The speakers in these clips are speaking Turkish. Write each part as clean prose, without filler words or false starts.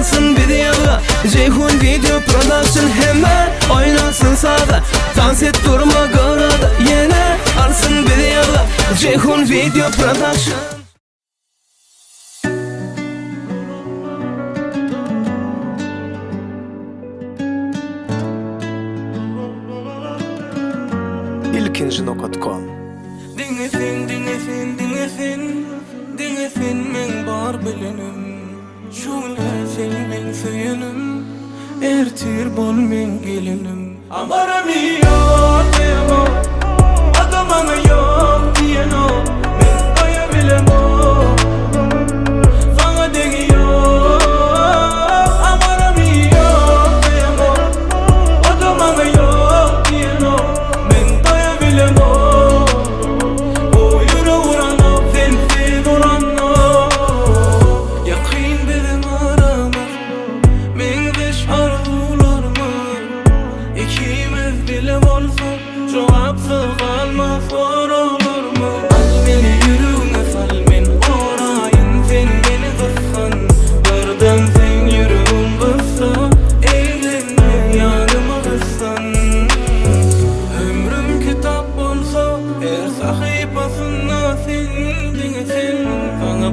alsın videoga. Ceyhun Video Production hemen oynasın sağda. Dans et durma garada, yine alsın videoga. Ceyhun Video Production. ilkinjinok.com Dingesin men bar bilenim. Şuna sen men söyünüm. Ertir bol men gelinim. Amarami yok diyemo, adamana yok diyeno. Men doyabilem o, bana degiyor. Amarami yok diyemo, adamana yok diyeno. Men doyabilem o.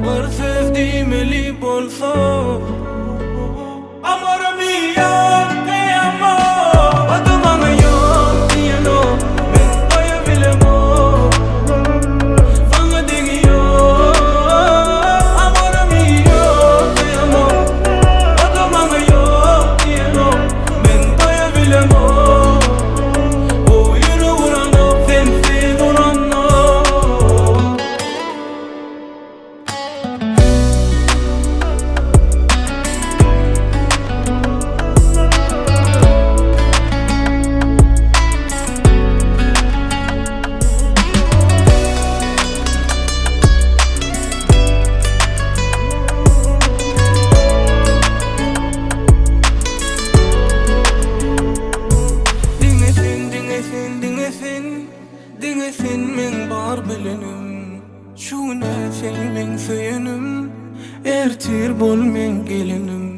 Bana söz demeli bolsa. Amarami yok diyemo, adamana yok diyeno. Men doyabilem o, bana degiyor. Amarami yok diyemo, adamana yok diyeno. Men doyabilem o. O yürü vuranı, sensiz vuranı. Dingesin men bar bilenim. Şuna sen men söyünüm. Ertir bol men gelinim.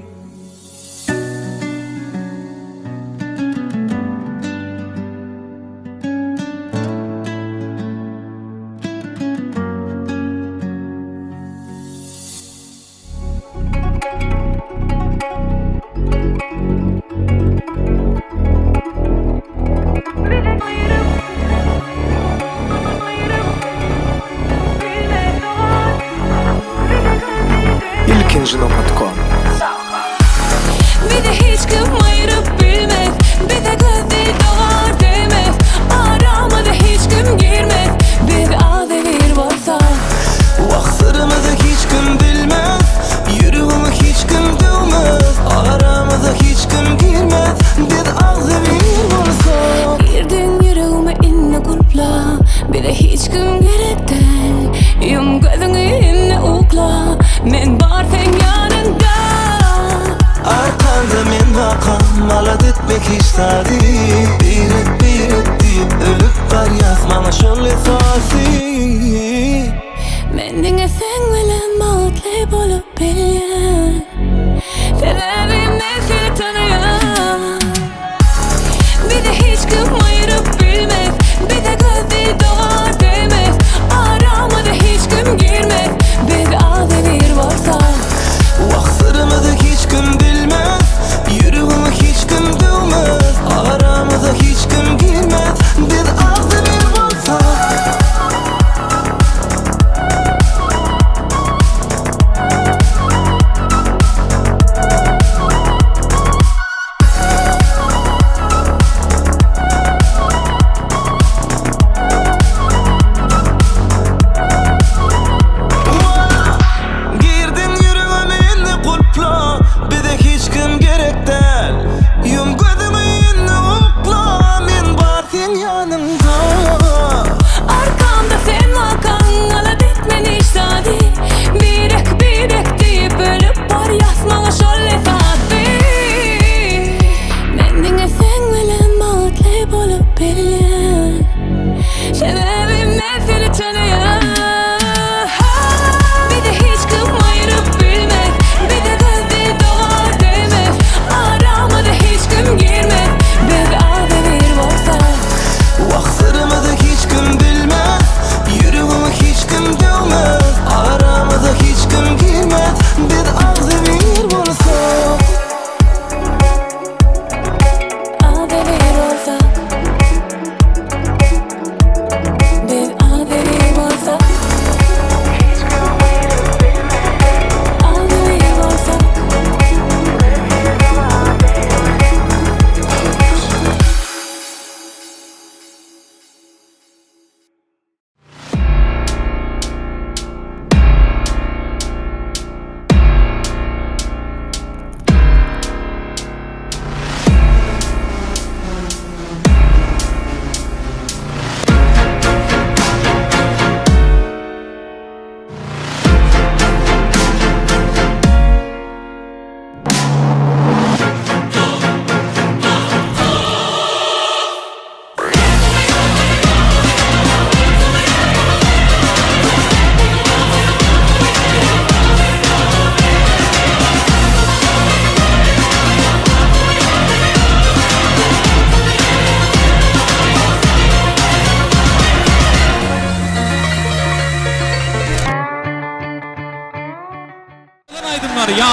ilkinjinok.com Bir de hiç kim ayırıp bilmez, bir de gözü doğar değmez. Arama da hiç kim girmez, bir ağ devir varsa. Vaxtlarımızı hiç kim bilmez, yürüğümü hiç kim dövmez. Aramıza hiç kim girmez, bir ağzı bir varsa. Girdin yüreğime inne kulpla, bir de hiç kim gerek değil. Yum gözünü inne ukla, men bar sen yanında. Arkanda men vakam, alat etmek istadi. Bir et deyip ölüp var yazmana şol esası. Men dingesin bilen mutlu bolup bilyen. Sebebimden seni tanıyan. Bir de hiç kim ayırıp bilmez, bir de gözü doğar değmez. Arama da hiç kim girmez, bir ağ devir varsa. Vaxtlarımızı hiç kim bilmez, yürüğümü hiç kim dövmez. Aramıza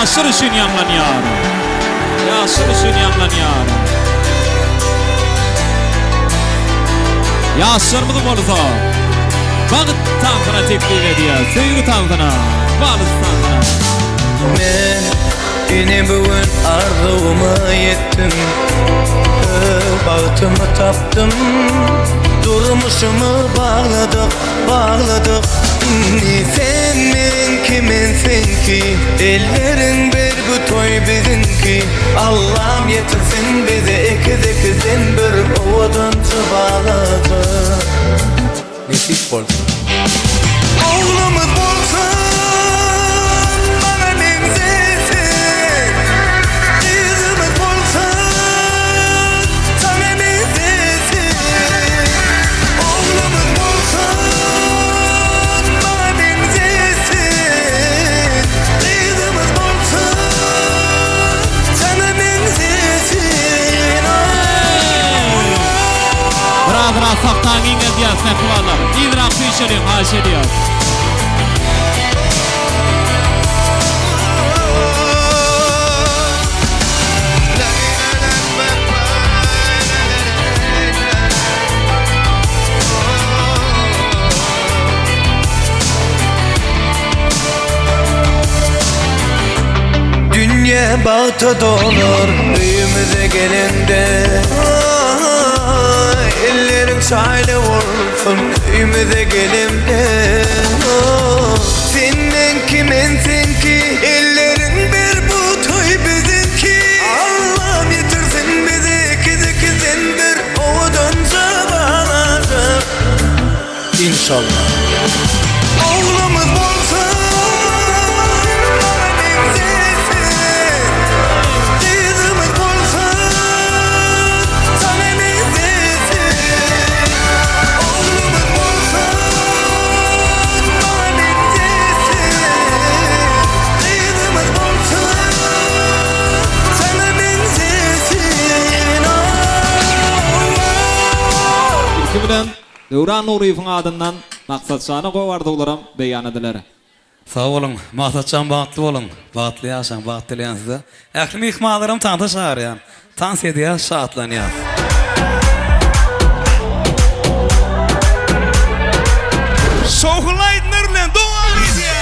Yaşır üçün yanlanıyor. Yaşır üçün yanlanıyor. Yaşırmıdı bolsa. Bağıt tankına teklif ediyor. Sevgi tankına. Bağıt tankına. Men yine bugün arzuma yettim. Bağıtımı taptım. Durmuşumu bağladık. Sen men kiminsin ki? Ellerin bir bu toy bizimki. Allah'ım yetirsin bize ikizin bir ovadan bağladı. Nefis bol. Oğlumuz bolsun, bana benzesin. Kızımız bolsun, sana benzesin. Oğlumuz bolsun, bana benzesin. Kızımız bolsun, sana benzesin. Bıra saktan inge diyasına kulağlar. İdrak düşelim haş ediyor. Dünya bağıta dolur büyümüze gelende. Ellerin çayla vursun büyümüze gelende. Senin kiminsin ki? Ellerin bir bu toy bizimki. Allah'ım yetirsin bizi ikizin bir ovadan bağladı. İnşallah. Oğlumuz bolsun, bana benzesin. Kızımız bolsun, sana benzesin. Oğlumuz bolsun, bana benzesin. Kızımız bolsun, sana benzesin. İlki bilen Devran Nuriyev'in adından maksat şanı kovardı olaram beyan ediler. Sağ olun, Maksatcan bağıtlı olun. Bağıtlı yaşan, bağıtlı yan size. Əklimi ixmalarım tanta çağırıyan. Tans ediyor, şaatlanıyor. Soğulaydılar doğal ediyor.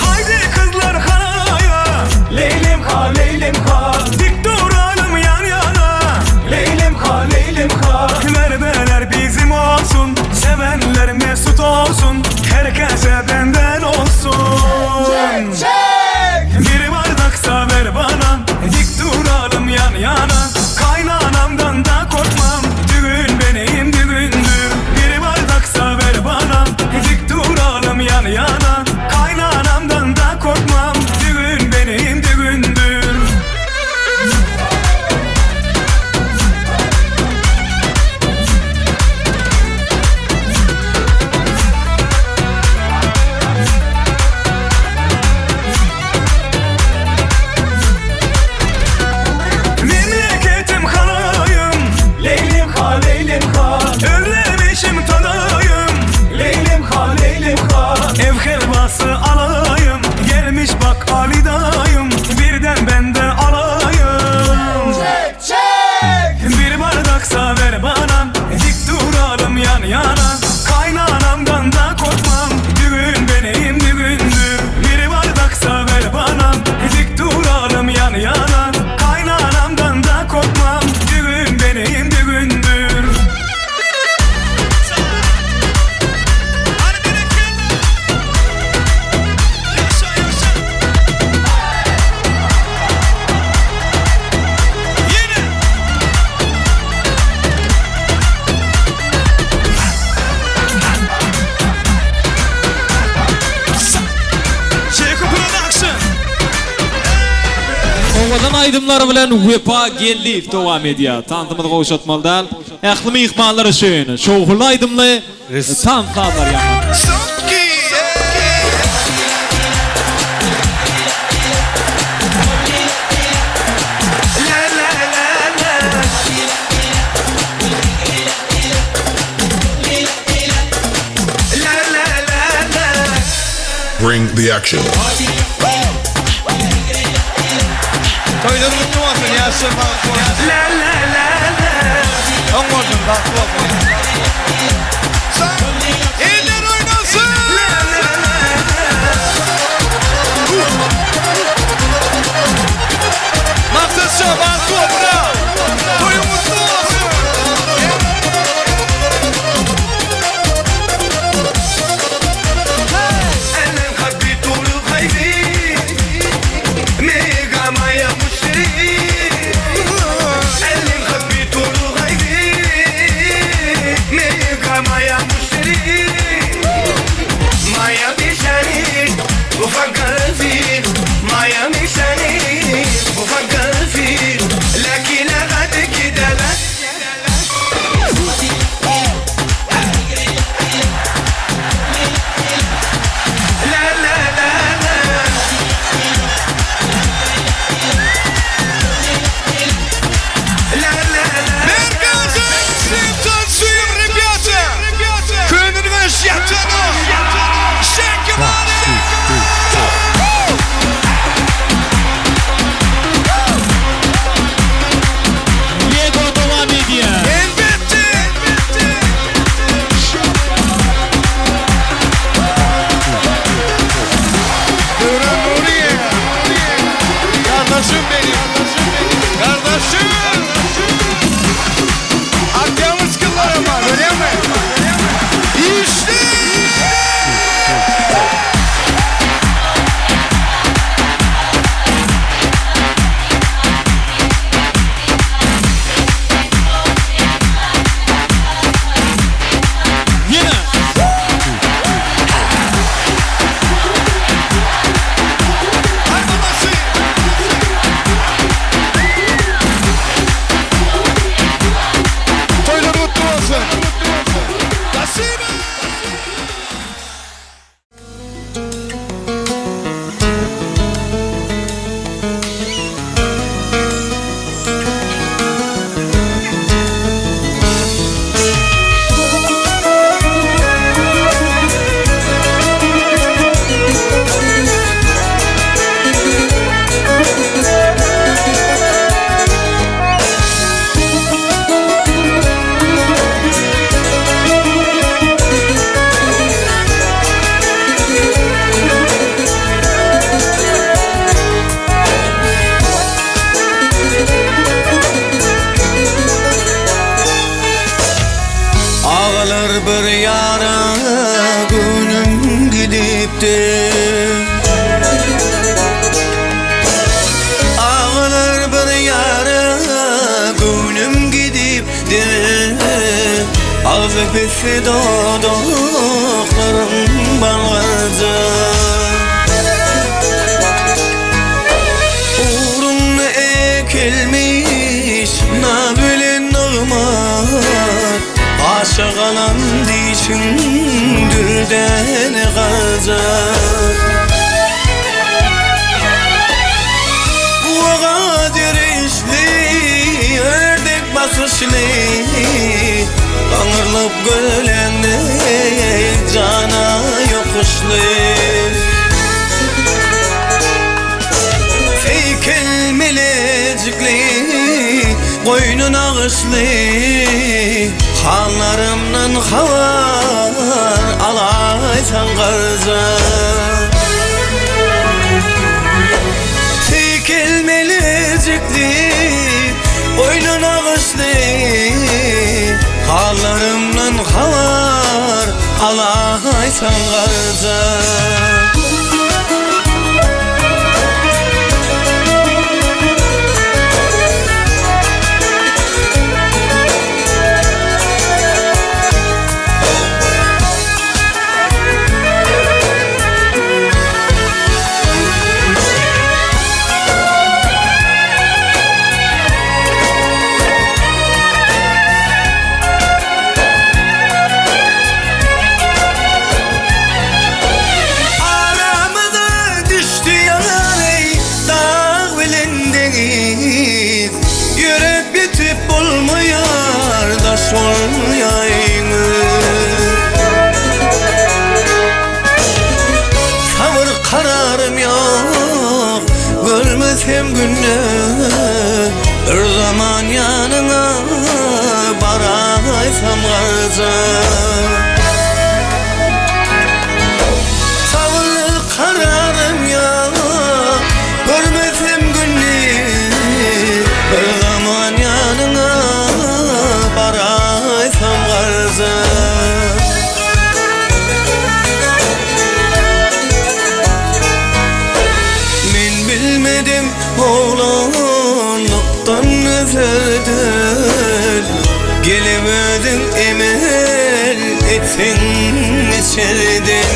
Haydi kızlar haraya. Leylim ha, leylim ha. Dik duralım yan yana. Leylim ha, leylim ha. Merveler bizim olsun, sevenler mesut olsun, herkese benden olsun. Bir bardaksa ver bana, dik duralım yan yana. Kaynanamdan da korkmam, düğün benim düğündür. Bir bardaksa ver bana, dik duralım yan yana. Kaynanamdan da korkmam, düğün benim düğündür. Memleketim halayım, Leylim ha, leylim ha. özlemişim tadayım. Leylim ha, leylim ha. Ev helvası alayım, gelmiş bak Ali dayım, birden ben de alayım. Bir bardaksa ver bana, dik duralım yan yana. Kaynanamdan da korkmam, düğün benim düğündür. Bir bardaksa ver bana, dik duralım yan yana. Kaynanamdan da korkmam, düğün benim düğündür. Ovadan aydımları bilen Vepa Gelliv devam ediyor. Tanıtımını koşatmalılar. Aklımı yıkmalar için. Şoğulu aydımlı tanıtlar yapar. bring the action. Toyları mutlu olsun ya sırma. La la la la. Anladım bak bak. Sen eller oynasın. Maksat şaban topra. Toyu mutlu olsun. Ellen kalbi dolu haydi. Mega maya müşteri. Ellen kalbi dolu haydi. Mega maya müşteri. Maya bişani. Ufak garfir. Maya bişani. Ufak garfir. Lakin hadi gidelim. La la la la. La la la. Merkezim Simton suyum ribiyatı. Köyünün ve şiyatını. Şenkimani. Lego devam ediyor. Elbette. Duran Nuriye. Kardeşim benim. Kardeşim. Akdeniz kıllarım var öyle mi? İşte. Yine. Hay babası. Toylar mutlu olsun. Nasip. Ağlar bir yara günüm gidip de Ağlar bir yara günüm gidip de Ağzı pisi dodoklarım balgaza Uğrun ekilmiş nabilen nağmat Aşık alan dişin dülden gazar Bu gadir işli ördek basışlı Anırlıp gölenle cana yokuşlu Feykel melecikli Koynun ağışlı Hallarımdan havar Alaysan garza Feykel melecikli Koynun ağışlı Hallarımdan havar Alaysan garza garza Savul kararım ya Görmesem günni Bir zaman yanına Baraysam garza Men bilmedim oğlanlıktan nezerden Gelemedin emel etsin içeriden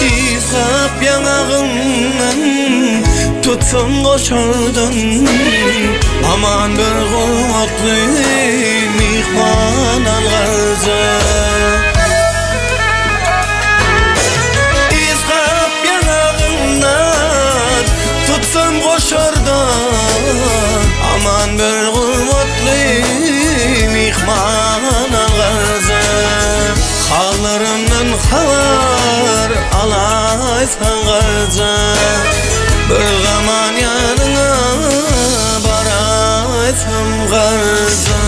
İzhap yanağından tutsun koşardan Aman bir kuvvetli mihman algarza İzhap yanağından tutsun koşardan Aman bir kuvvetli mihman algarza Hallarından havar alaysan garza Bir zaman yanına baraysam garza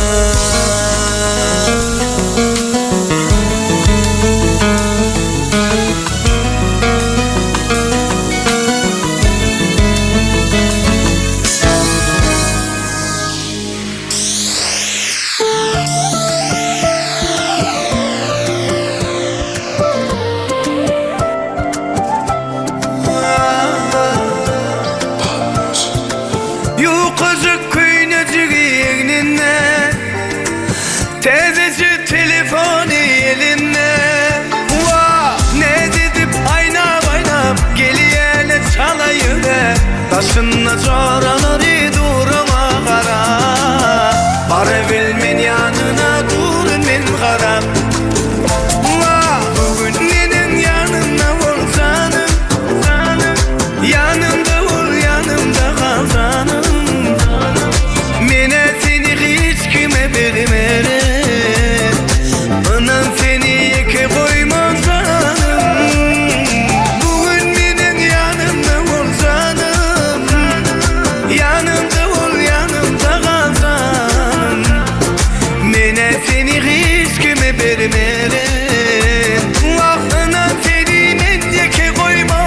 Yukarı kıynacık yeğnine Tezeci telefonu eline Vah ne dedip aynap Geliyene çalayıver Taşınla çoraları duruma kara Para bilmen yanına durun men karab Vah bugün nenin yanına ol canım Yanımda ol yanımda kal canım Mene seni hiç kime vermerim Anam seni yeke koymam canım Bugün benim yanımda ol canım Yanımda ol yanımda kal canım Mene seni hiç kime vermerim Ah anam seni men yeke koymam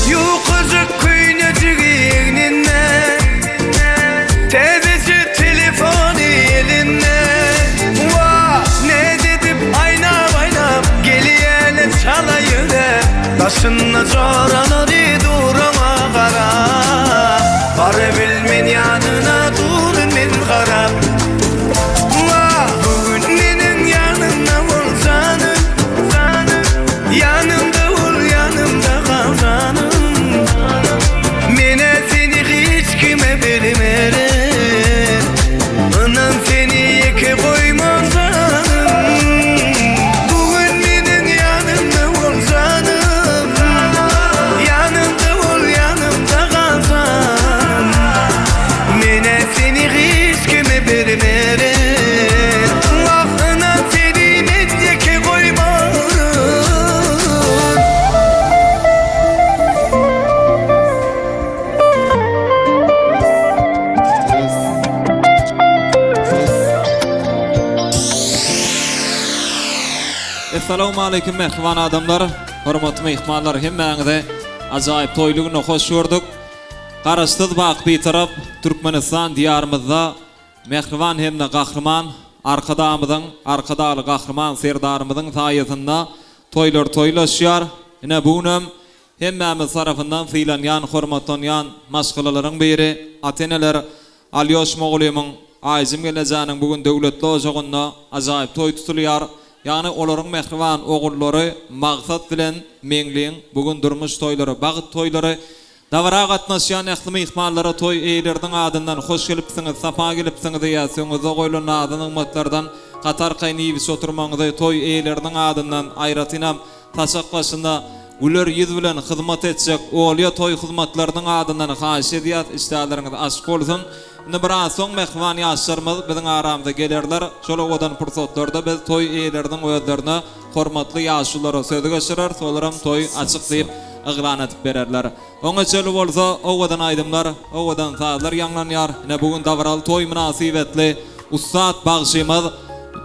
Yukarı kıynacık yeğnine Tezeci telefonu eline Vah ne dedip aynap Geliyene çalayıver Taşınla çoraları duruma kara Para bilmen yanına durun men karab Vah bugün nenin yanına ol canım Yanımda ol yanımda kal canım Mene seni hiç kime vermerim Anam seni yeke koymam canım Bugün benim yanımda ol canım Yanımda ol yanımda kal canım Mene seni hiç kime vermerim Ah anam seni men yeke koymam Assalamu alaykum mehriban adamlar, hormatly mehmanlar, hemmäňize ajaýyp toýlugyna hoş gördük. Garaşdyk bak bir tarap Türkmenistan diyarymyzda mehriban hemde gahrman arkadamyzyň, arkadaly gahrman serdarymyzyň saýasynda toýlar toýlaşýar. Ine bunam hemmämiz tarapyndan filanýan, hormatlanýan maşgulalaryň biri Ateneler Alyoş Moğulymyň aýjym gelejäniň bugün döwletli ojagynda ajaýyp toý tutulýar. Yani olaryň mehriban ogullary maksat bilen meňliň bugün durmuş toýlary, bagyt toýlary, davara gatnaşýan ähli mehmanlara toý eýlerdiň adyndan hoş gelipsiňiz, sapa gelipsiňiz diýýär. Soňuza goýulan adyny ummatlardan Qatar qaynyp oturmaňyzy toy eýleriniň adyndan aýratynam taşaklaşynda ular ýüz bilen hyzmat etjek olya toy hyzmatlarynyň adyndan haýyş edýär isläleriniz açyk bolsun. Indi biraz soň mehman ýaşlarymyz biziň aramyzda gelerler. Şola odan pursatlarda biz toy eýleriniň özlerine hormatly ýaşlara söz geçirer, solaram toy açyk diýip yglan edip bererler. Oňa çöli bolsa owadan aýdymlar, owadan saatlar ýanglanýar. Ine bugün dawral toy münasibetli Ustad bagşymyz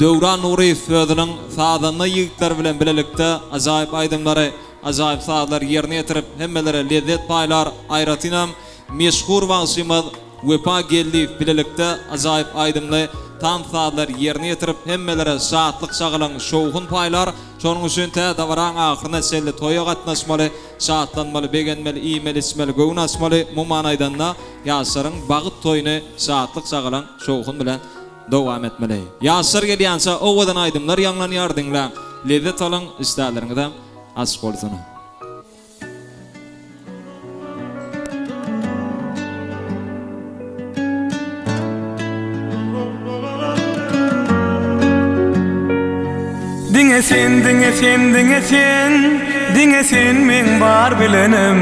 Döwran Nuriýew özüniň saatanyny ýigitler bilen bilelikde ajaýyp aýdymlary, ajaýyp saatlar ýerine ýetirip hemmelere lezzet paýlar aýratynam meşhur bagşymyz Wepa Geldiýew bilelikde ajaýyp aýdymly tam saatlar ýerine ýetirip hemmelere şatlyk çagylan şowhun paýlar. Şonuň üçin tä dawran ahyryna şeýle toýa gatnaşmaly, şatlanmaly, begenmeli, iýmeli, içmeli, göwün açmaly. Muman aýdanda ýaşlaryň bagyt toýuny şatlyk çagylan şowhun bilen dowam etmeli. Ýaşlar gelýänçe owadan aýdymlar ýanglanýar diňler. Lezzet alan isläleringizde açyk bolsun. Diňe sen men bar bilenim.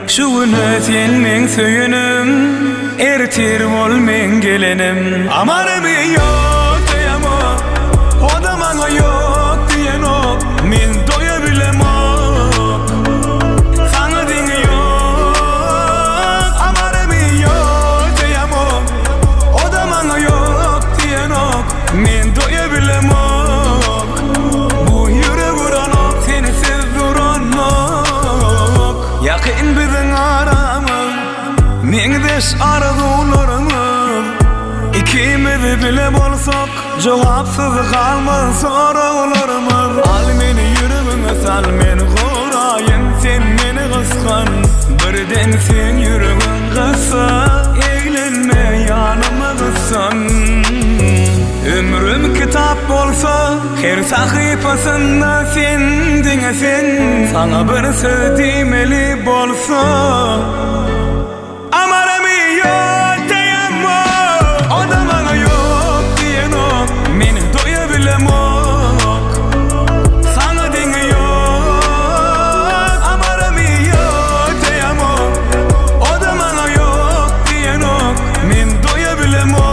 Şu güne sen men söýünim, ertir bol men gelenim. Amanamy ýok diýemo, odamaňa ýok diýenok, men doýa bilemok. Saňa diňe ýok, amanamy ýok diýemo, odamaňa ýok diýenok, men doýa bilemok. Yakın biziň aramyz, meňdeş arzularymyz. İkimiz bile bolsak, jogapsyz kalmaz soralarymyz. Al meni ýüregiňe sal, meni goraýyn, sen meni gysgan. Birden sen ýüregiň gyssa, eýlenme ýanyma gyssan. Ömrüm kitap bolsa, her sahypasynda sen diňe sen. Sana bir söz diýmeli bolsa, amaramy ýok diýemo, odamaňa ýok diýenok, meni doýa bilemok. Sana diňe ýok, amaramy ýok diýemo, odamaňa ýok diýenok, men doýa bilemok.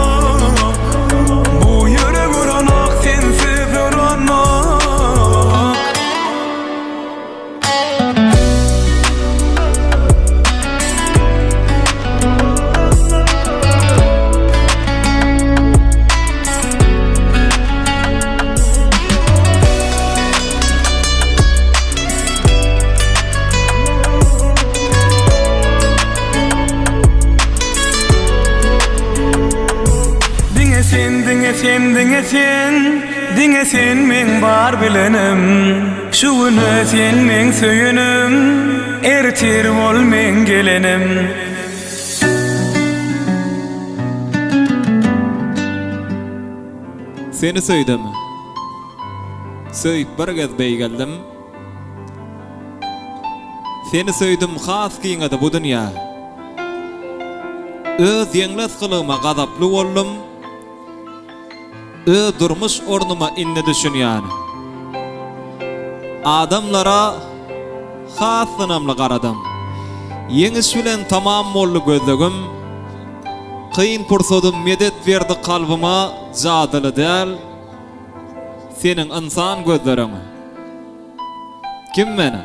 Diňe sen men bar bilenim. Şu güne sen men söýünim, ertir bol men gelenim. Seni söýdüm. Söýüp bir gez beýgeldim. Seni söýdüm has giňede bu dünýä. Öz ýeňles gylyma gazaply boldum. Durmuş ornuma inni düşünýän. Adamlara hasynamly garadym. Ýeňiş bilen tamam boldy gözlegim. Kıyın pursodum medet berdi kalbıma, jadyly däl. Senin insan gözleriň. Kim meni?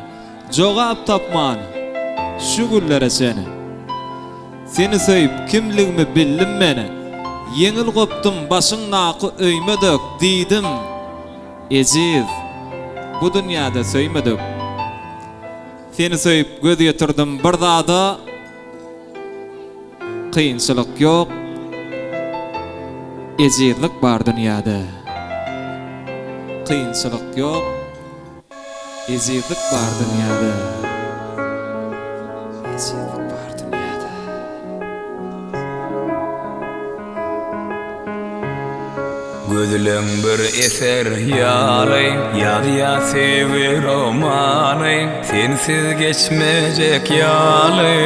Jogap tapman. Şu güllere seni. Seni söýüp kimligimi bildim meni. Yeňil gopdum başyň naky öýme dök diýdim. Eziz, bu dünýäde söýmedik. Seni söýüp göz ýetirdim bir zada. Kıyınçylyk ýok. Ezizlik bar dünýäde. Kıyınçylyk ýok. Ezizlik bar dünýäde. Ezizlik bar dünýäde. Gözleň bir eser ýaly, ýa sewi romany, sensiz geçmejek ýaly.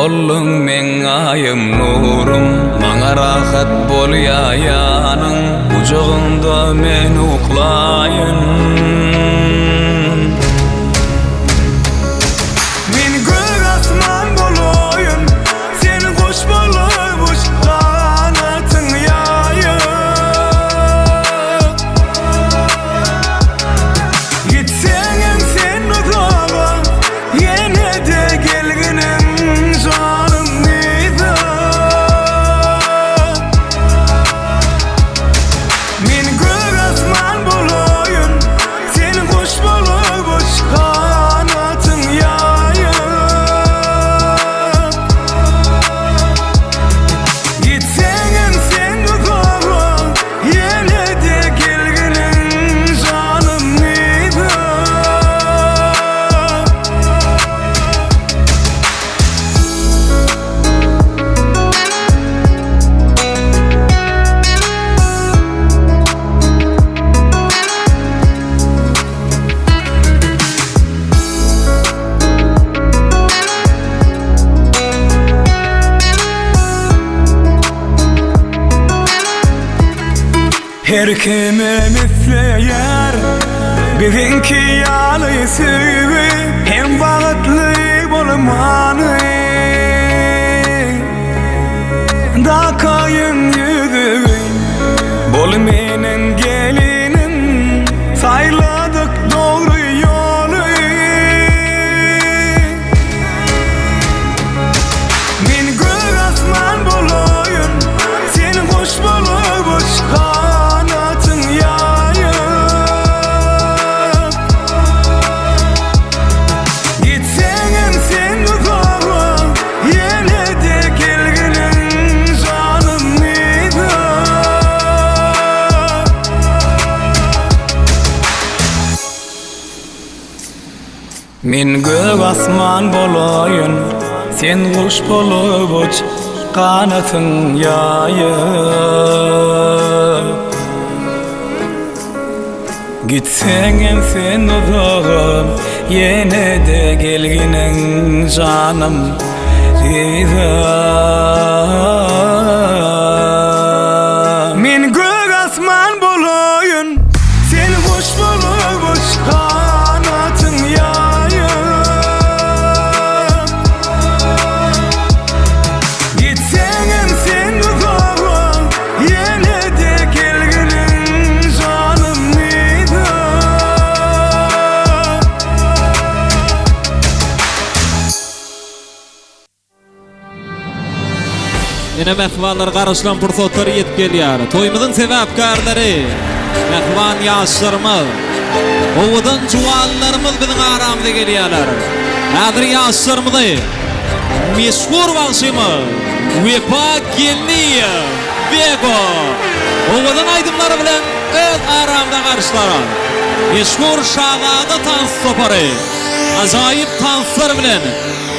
bollun men ayım nurum, maňa rahat bolýaýanyň, ujagynda men uklaýyn. Men göz asman boloýun, sen goş bolup kanatyň ýaýyp. Gitseň sen uzağa, ýene de gelginim canım nida. Men göz asman boloýun, sen goş bolup kanatyň ýaýyp. Gitseň sen uzağa, ýene de gelginim canım nida. Her kime misleyer, bizimki ýaly süýgi, hem bagtly bolmany. Da kaýyn ýüzügi, bol meniň gelinim, saýladyk dogry ýoly. Men göz asman boloýun, sen goş bolup kanatyň ýaýyp. Gitseň sen uzağa, ýene de gelginim canım nida. Men göz asman boloýun, sen goş bolup kanatyň ýaýyp. Gitseň sen uzağa, ýene de gelginim canım nida. Men göz asman boloýun, sen goş bolup kanatyň ýaýyp. Gitseň sen uzağa, ýene de gelginim canım nida. Ene mehmanlar garaşlan pursatları yetip gelýär. Toýumyzyň sebäpkärleri, mehman ýaşlarymyz, owudan juwanlarymyz biziň aramyza gelýärler. Häzir ýaşlarymyzy meşhur wagşymyz Wepa Gelniýew Bego owudan aýdymlary bilen öz aramyza garşylar. Meşhur şagada tans topary, ajaýyp tanslar bilen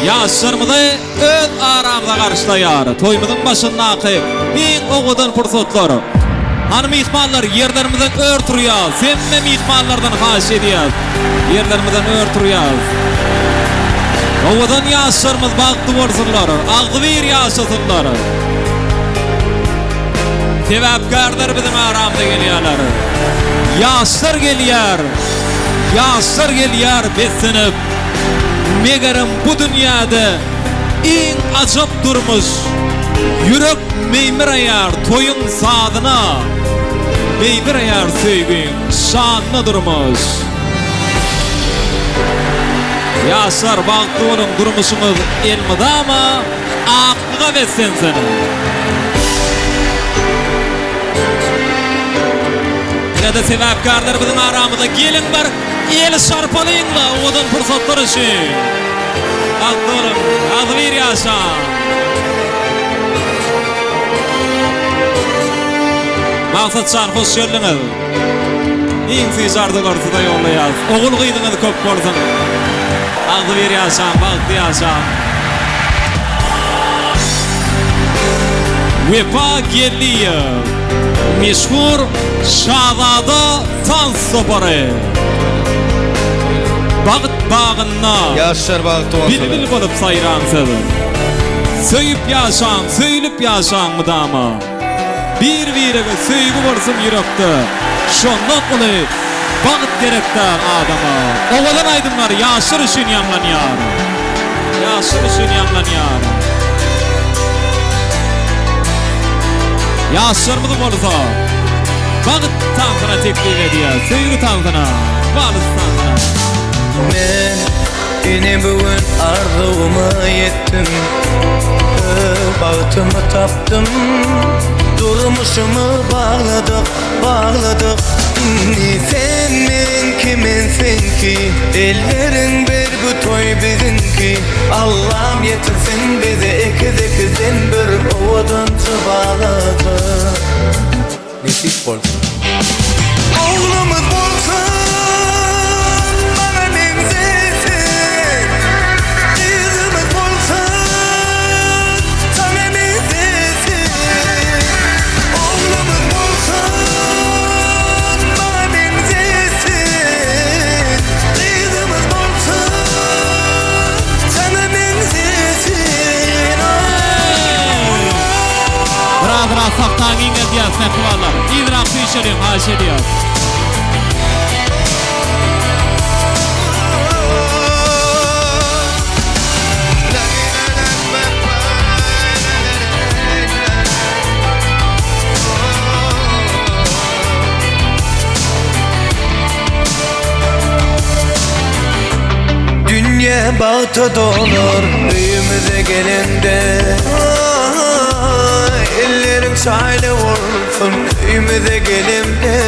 ýaşlarymyzy öz aramyza garşylaýar. Toýumyzyň başyndaky iň owudan pursatlary. Hany mehmanlar ýerlerimizden ör turýar. Semme mehmanlardan haş edýär. Ýerlerimizden ör turýar. Owudan ýaşlarymyz bagtly bolsunlar, agdyr ýaşasynlar. Sebäpkärler biziň aramyza gelýärler. Ýaşlar gelýär. Ýaşlar gelýär besenip. Megerim bu dünýäde iň ajap durmuş, yürek meýmiraýar toýuň sadyna, meýmiraýar söýgüň şanyna durmuş. Ýaşlar bagtly bolan durmuşyňyz elmidama, aklyga betsen seni. Ýa-da sebäpkärler biziň aramyza gelin bar, el şarpalyňla owudan pursatlar üçin. Akdyr, agdyr ýaşa. Maksatçan hoş geldiniz. İň fijardy garsyda ýollaýar. Ogul gyýdyňyz köp bolsun. Agdyr ýaşa, bagtly ýaşa. Wepa Gelniýew meşhur şagada tans topary. Bagyt bagyna Yaşlar bagtı olsun. bil bolup saýran sözü. Söyüp yaşan, söylüp yaşan mıdama. Bir-birine söýgü bolsun ýürekde. Şondan uly bagyt gerekler adama. Owalan aydınlar ýaşyr üçin ýanlanýar. Ýaşyr üçin ýanlanýar. Ýaşyrmydy bolsa bagyt taňsyna teklip edýär. Söýgü taňsyna, balyk taňsyna. Men yine bugün arzuma yettim, bağıtımı taptım, durmuşumu bağladık. Sen men kiminsin ki, ellerin bir bu toy bizimki. Allah'ım yetirsin bizi ikizin bir ovadıncı bağladı. Nefis bolsun. Oğlumuz bolsun bana benzesin, kızımız bolsun sana benzesin. Oğlumuz bolsun bana benzesin, kızımız bolsun sana benzesin. Bırak saktan inge diyaz mehvallar. İdrak düşerim haşe diyaz. Dünya bağıta dolur Büyümüze gelende ellerin çayla vursun Büyümüze gelende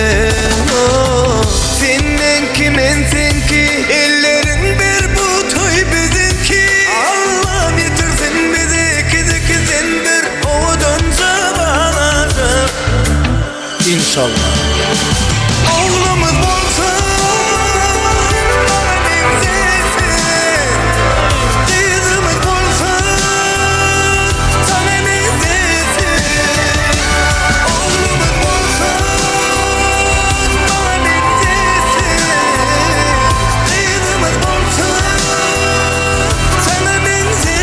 Senin kiminsin ki ellerin bir bu toy bizimki Allah'ım yetirsin bizi ikizin bir oğudunca bağladık İnşallah. Oğlumuz bolsun bana benzesin, kızımız bolsun sana benzesin. Oğlumuz bolsun bana benzesin, kızımız bolsun sana benzesin.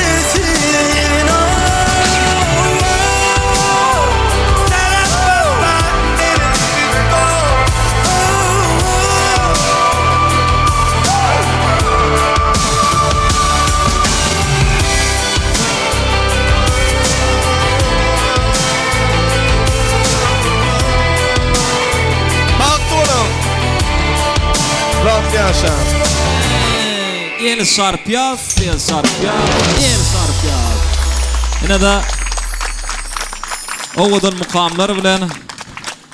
Baktı olun. Rahat yaşa. El sarpyaz, el sarpyaz, el sarpyaz. Yine de owadan mukamlar bilen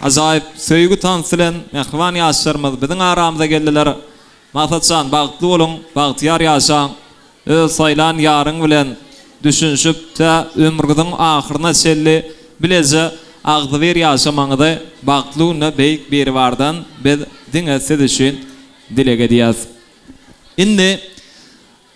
azaýyp söýgü tansylan mehriban ýaşlarymyz biziň aramyza geldiler. Maksatçan bagtly bolun, bagtyar ýaşaň. Öz saýlan ýaryň bilen düşünşip de ömrüňiziň ahyryna çelli bileze agdy ber ýaşamaňyzy bagtly uny beýik beri bardan biz diňe sedişin dilege diýäs. Indi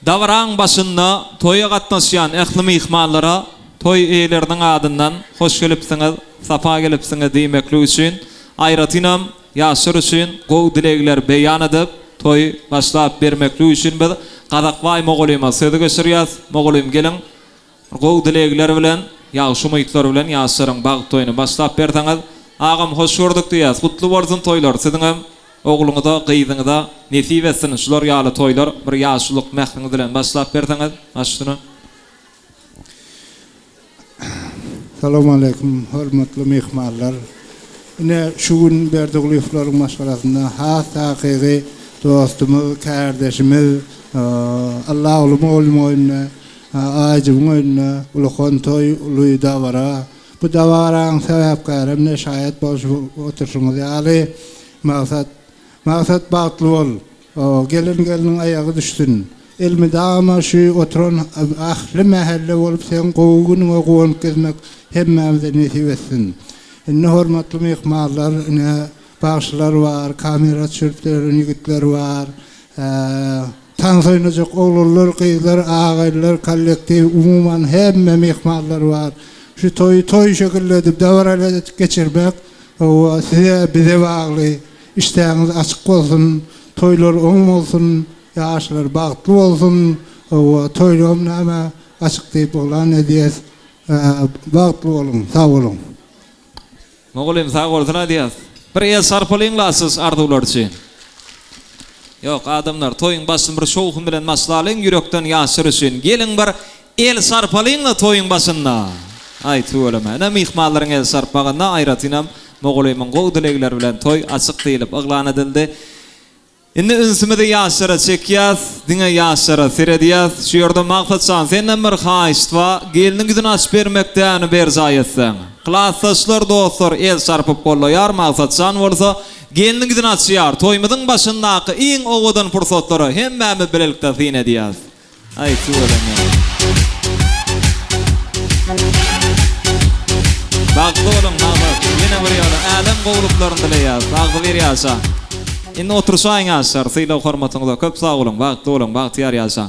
davran başynda toýa gatnaşýan ähli mehmanlara toy eýleriniň adyndan hoş gelipsiňiz, safa gelipsiňiz diýmekli üçin aýratynam ýaşyr üçin gowy dilegler beýan edip toy başlap bermekli üçin biz Qazaqbay Moğolyma söýdi geçirýäs. Moğolym gelin gowy dilegler bilen ýaşy mytlar bilen ýaşyryň bagy toýuny başlap berdiňiz. Agam hoş gördük diýäs. Gutly bolsun toýlar siziň oğluňyza, gyýdyňyza nesip etsin şular ýaly toýlar bir ýaşlyk mähriňiz bilen başlap berdiňiz. Başlyna. Assalamu alaikum, hörmetli mehmanlar. Yine şu gün berdigli iflaryň maşgalasynda has taqiqi dostumyz, kardeşimiz, Allah ulum oyna, ajym oyna, ulukon toy uluy davara. Bu davaraň sebäpkärem ne şaýat bolşy oturşyňyz ýaly maksat bagtly bol. Gelin ayagy düşsün. Elmi dama şu oturan ahli mahalle bolup sen gowyny gowy gezmek hemmemize nesip etsin. Enne hormatly mehmanlar, ine başlar var, kamera çürpleri, yigitler var. Tansaynacak oğullar, kızlar, ağaylar, kollektiv, umuman hemme mehmanlar var. Şu toy şekilde edip davaralı geçirmek size bize bağlı. İşleriniz açık olsun, toylar olsun, yaşlar bağıtlı olsun. Toylum ama açıklayıp olan ediyes. Bağıtlı olun, sağ olun. Mogulim sağ olsun adiyaz. Bir el sarpalyňlasys arzuwlar üçin. Yok adamlar toyun başyn bir şowhun bilen maslalyň yürekden ýaşyr üçin. Gelin bir el sarpalyňla toyun başynda. Ay tuğulama. Ne mihmallaryň el sarpaganda aýratynam mogulimyň gowdilegler bilen toy açyk diýilip yglan edildi. Indi ünsümede ýaşyra çekýäs, diňe ýaşyra seredýäs. Şu ýerde magfatsan senden bir haýyştwa geliniň güdüni açyp bermekden ber zaýetsen. Klassdaşlar dostlar el sarpyp gollaýar magfatsan bolsa geliniň güdüni açýar. Toýmydyň başyndaky iň owadan pursatlary hemmämi bilelikde fin edýäs. Ay tuğulama. Bagdy olun, bagdy. Ýene bir ýola adam gowluklarynda leýär. Bagdy berýärsa. Indi otursaň ýaşar, syýla hormatyňyza köp sag bolun, bagdy bolun, bagtyar ýaşa.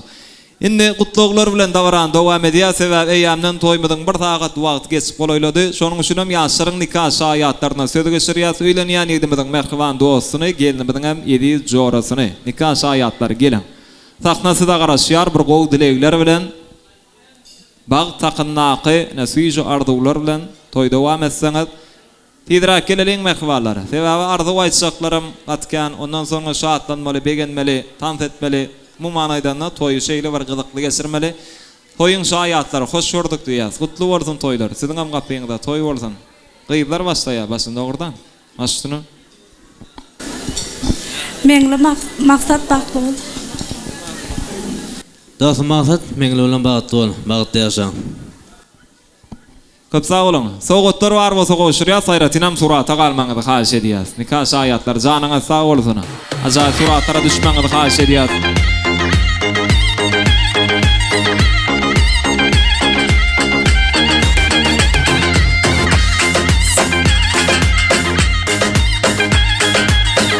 Indi gutluglar bilen dowran dowam edýär, sebäp eýamdan toýmadyň bir sagat wagt geçip bolaýlady. Şonuň üçin hem ýaşaryň nikah şaýatlaryna söz geçirýär, öýlenýän ýegdimiň mehriban dostuny, gelinimiň hem ýedi jorasyny, nikah şaýatlary gelin. Sahnasy da garaşýar bir gowy dilegler bilen bag takynnaky näsüýje arzuwlar bilen toý dowam etseňiz Tidrak geleliň mehwallary. Sebäbi arzu aýtsaklarym atkan, ondan soňra şatlanmaly, begenmeli, tant etmeli, bu manaýda toýy şeýle bir gyzykly geçirmeli. Toýyň şaýatlary hoş gördük diýýäs. Gutly bolsun toýlar. Siziň hem gapyňyzda toý bolsun. Gyýplar başlaýar başynda ogurdan. Başyny. Meňle maksat bagtly bol. Dostum maksat meňle bilen bagtly bol, bagtly ýaşaň. Köp sag bolun. Sowgatlar bar bolsa goşurýar, saýratynam surata galmaňyzy haýyş edýäs. Nikah şaýatlar janyňa sag bolsun. Ajaýyp suratlara düşmäňizi haýyş edýäs.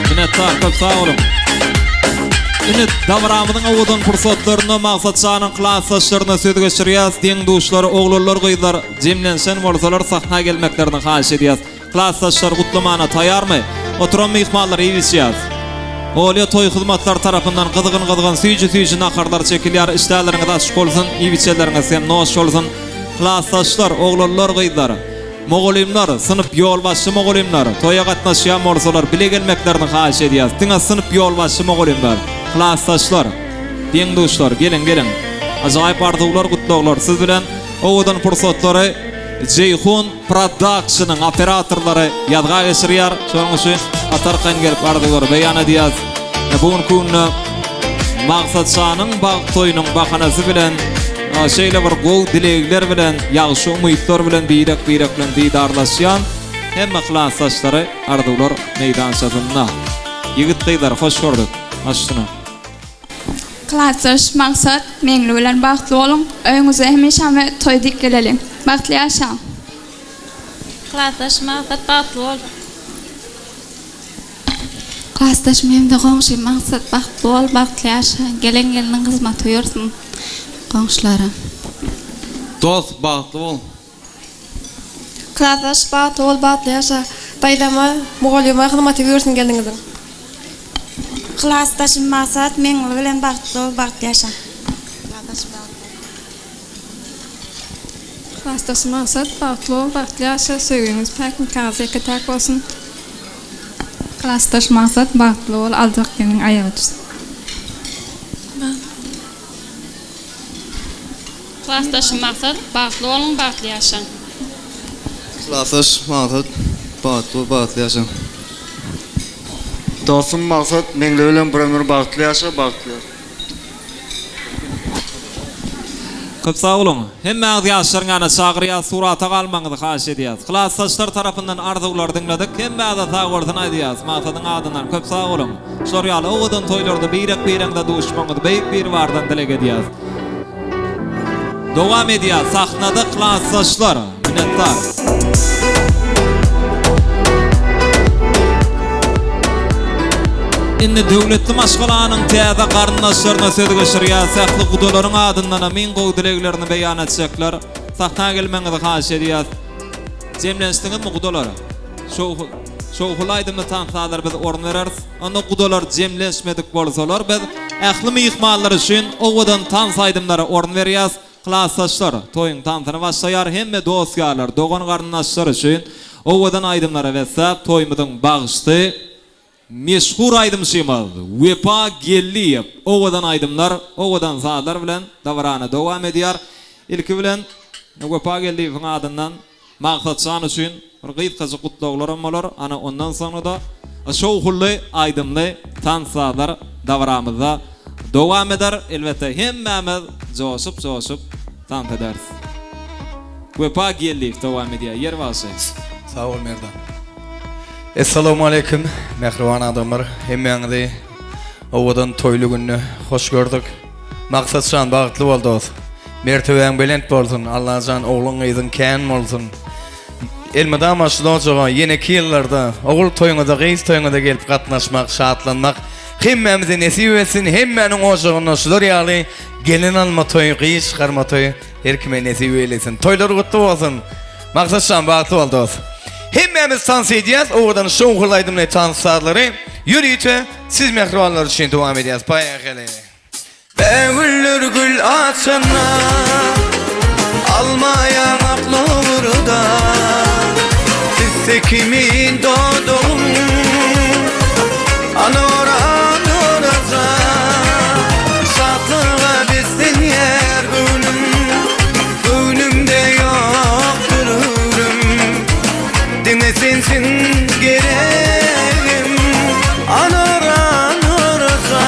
Minnettar, köp sag bolun. Indi dawramynyň owadan pursatlaryna maksat şanyň klassdaşlaryna söz geçirýäs, diň duşlary, oglanlar, gyzlar jemlensen bolsalar sahna gelmeklerini haýyş edýäs. Klassdaşlar gutlamana taýarmy? Oturan mehmanlar ýetişýär. Olya toy hyzmatlar tarapyndan gyzgyn süýji nakarlar çekilýär, işlerleriňiz açyk bolsun, ýebiçeleriňiz hem noş bolsun. Klassdaşlar, oglanlar, gyzlar, mogulimlar, sınıf ýolbaşçy mogulimlar, toýa gatnaşýan bolsalar bile gelmeklerini haýyş edýäs. Diňe sınıf ýolbaşçy mogulimlar, klassdaşlar, diň duşlar, gelin. Ajaýyp arzuwlar, gutluglar siz bilen owadan pursatlary Ceyhun Production'ın operatorlary ýadga geçirýär. Şonuň üçin atarkan gelip arzuwlary beýan edýär. Bugun kunna maksat şanyň bag toýunyň bahanasy bilen şeýle bir gow dilegler bilen, ýagşy umytlar bilen birak bilen diýdarlaşýan hemme klassdaşlary arzuwlar meýdançasynda. Ýigit gyzlar hoş gördük. Başyny. Klassdaş maksat meňle bilen bagtly bolun. Öýüňize hemişe we toýdyk geleliň. Bagtly ýaşaň. Klassdaş maksat bagtly bol. Klassdaş memde goňşy maksat bagtly bol, bagtly ýaşaň. Geliniň hyzmaty ýörsin goňşlara. Dost bagtly bol. Klassdaş bagtly bol, bagtly ýaşaň. Daýdama, mugallyma hyzmaty ýörsin geliniňiň. Klassdaş maksat meňle bilen bagtly bol, bagtly ýaşaň. Klassdaş maksat bagtly bol, bagtly ýaşaň. Söýgüňiz päkin kazyka tak bolsun. Klassdaş maksat bagtly bol, aljak geliniň aýagy düşsün. Klassdaş maksat bagtly bolun, bagtly ýaşaň. Klassdaş maksat bagtly bol, bagtly ýaşaň. Dostum maksat meňle bilen bir ömür bagtly ýaşa, bagtly ýaşa. Köp sag bolun. Hemmäňiz ýaşaryňa çagyrýar, surata galmaňyzy haýyş edýäs. Klassdaşlar tarapyndan arzuwlar dinledik. Hemmäňiz sag bolsun aýdýas. Maksadyň adyndan köp sag bolun. Şol ýaly owadan toýlarda birak-birakda duşmaňyzy beýik bir bardan dileg edýäs. Dowam edýär sahnada klassdaşlar. Minnettar. Indi döwletli maşgalanyň täze garyndaşlaryna söz geçirýär. Sähli gudalaryň adyndan men gowy dileglerini beýan etsekler. Sahna gelmeňizi haýyş edýär. Jemlenişdiňiz mi gudalary? Şowhulaýdymmy tansalar biz orun bereriz. Onda gudalar jemleşmedik bolsalar biz ähli mehmanlar üçin owadan tansaýdymlary orun berýäs. klassdaşlar toyun tantany başlaýar, hemme dostlarlar, dogan garyndaşlar üçin owadan aýdymlara wetsap toýmydyň bagışty meşhur aýdymçymyz Wepa Gelliýew. Owadan aýdymlar, owadan saatlar bilen davrana dowam edýär. Ilki bilen Wepa Gelliýewiň adyndan Maksatçan üçin bir gysgaça gutlaglarym bolar. Ana ondan soňra da şowhully aýdymly tansalar davramyzda dowam eder. Elbetde hemmemiz joşup tant ederiz. Wepa Gelliýew dowam edýär. Yer basy. Sağ ol Merdan. Assalamu alaikum, mehriban adamlar. Hemmeňizi owadan toýly günni hoş gördük. Maksatçan bagtly boldyk. Mertebeň belent bolsun, Allahjan oğlun gyzyň kän bolsun. Elmada maşlyjyga ýene ýyllarda ogul toýuňyza, gyz toýuňyza gelip gatnaşmak, şatlanmak hemmemize nesip etsin. Hemmeniň oşugyny şular ýaly gelin alma toýu, gyz çykarma toýu her kime nesip eylesin. Toýlar gutly bolsun. Maksatçan bagtly boldyk. Hemmemiz tans edýäs, owadan şoňhulaýdym ne tansatlary. Ýürüýte, siz mehribanlar üçin dowam edýäs. Paýagale. Begüller gül açana almayan aklı burada Sizse kimin doğdun anoran oraza Şatlığa bizden yer gönlümde yok dururum Dinlesinsin gereğim anoran oraza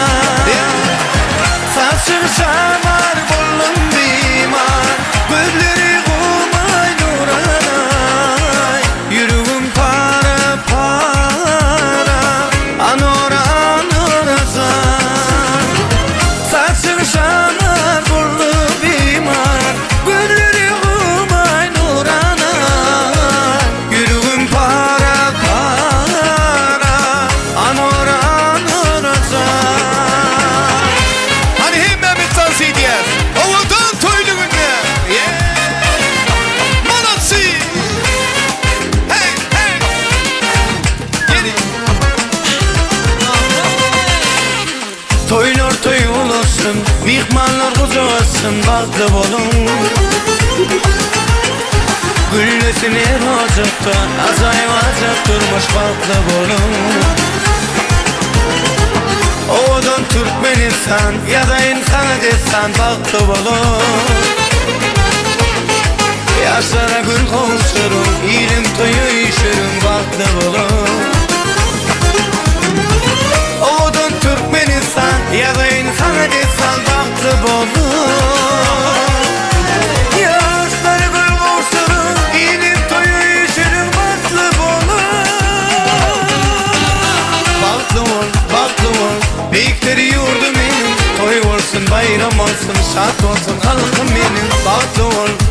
Saçırsamar buldum bimar Gözleri kumay nuranay Yürüğüm para para Anoran orasan Saçırsamar buldum bimar Gözleri kumay nuranay Yürüğüm para para Anoran orasan Owadan toýly günne. Manatçy. Hey hey. Geri. Toylar toyulasın, mihmanlar kuzasın, baklı bolun Güllesin her ocakta, azayvacak durmuş baklı bolun Ovadan Türkmenistan, ya da Kanadesan baklı bolun Yaşlara gül kovuşturun, ilim toyu işürün baklı bolun Ovadan Türkmenistan, ya da Kanadesan baklı bolun Yaşlara gül kovuşturun, ilim toyu işürün baklı bolun Baklı bol, baklı bol Beyikleri yurdum benim Toy olsun, bayram olsun, şat olsun halkım benim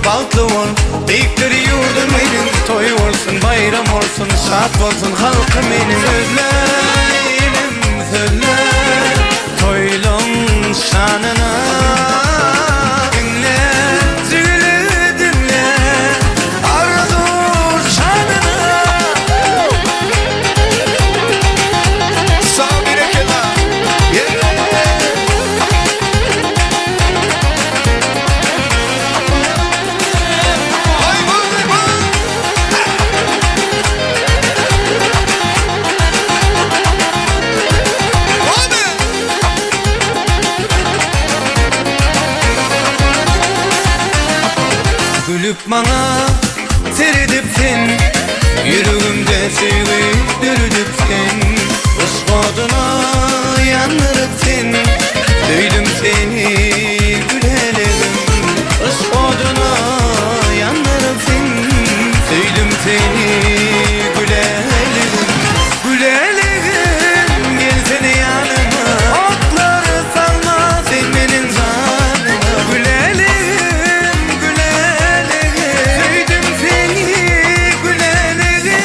Baklı ol Beyikleri yurdum benim Toy olsun, bayram olsun, şat olsun halkım benim Sözlerim, sözler Toylum şanına Dinle, züle dinle Arzu şanına Sağ berekela. Gülüp bana seredipsin Yüreğimde sevgi dürüdüpsin Işkoduna yandırıpsin Duydum seni gülelerim Işkoduna yandırıpsin Duydum seni gülelerim Gülelerim gelsene yanıma Otları salma sen benim zanıma Gülelerim Duydum seni gülelerim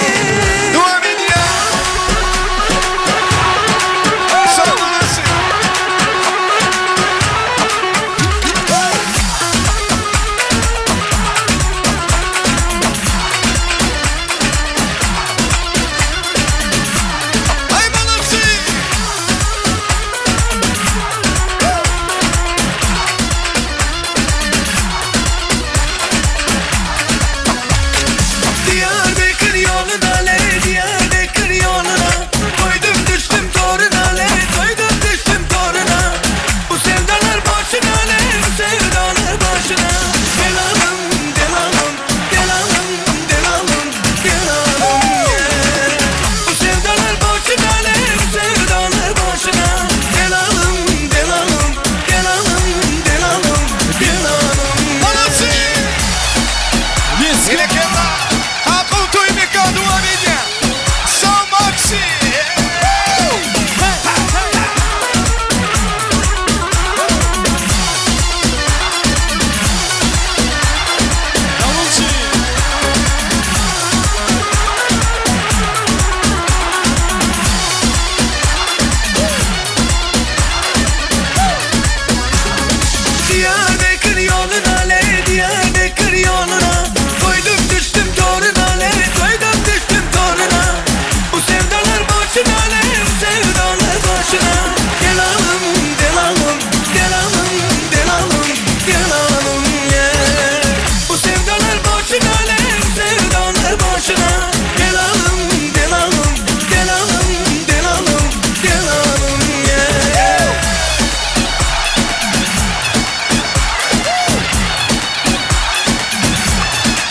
başına alem sevdalar başına. Gel alım, gel alım, gel alım, gel alım, gel alım yeah. Bu sevdalar başına alem sevdalar başına. Gel alım, gel alım, gel alım, gel alım, gel alım yeah.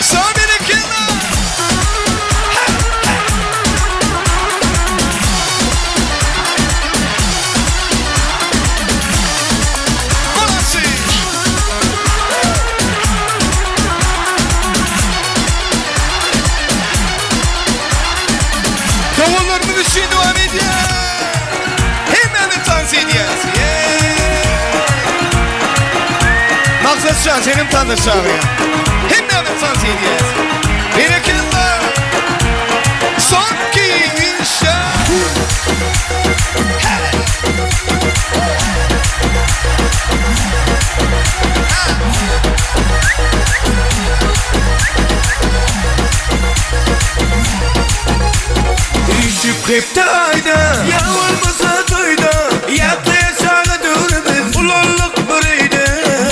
Sabine Killa. Molası. Davullarımız için devam ediyor. Hemen de dans ediyoruz. Maksat Can senin tanışacağım ya. Hemen de dans ediyoruz. Bereketler. Sanki inşaat. Düşüp kripte ayda yağmurmasa toyda yatlaya sağa durubuz ulanlık biriydi.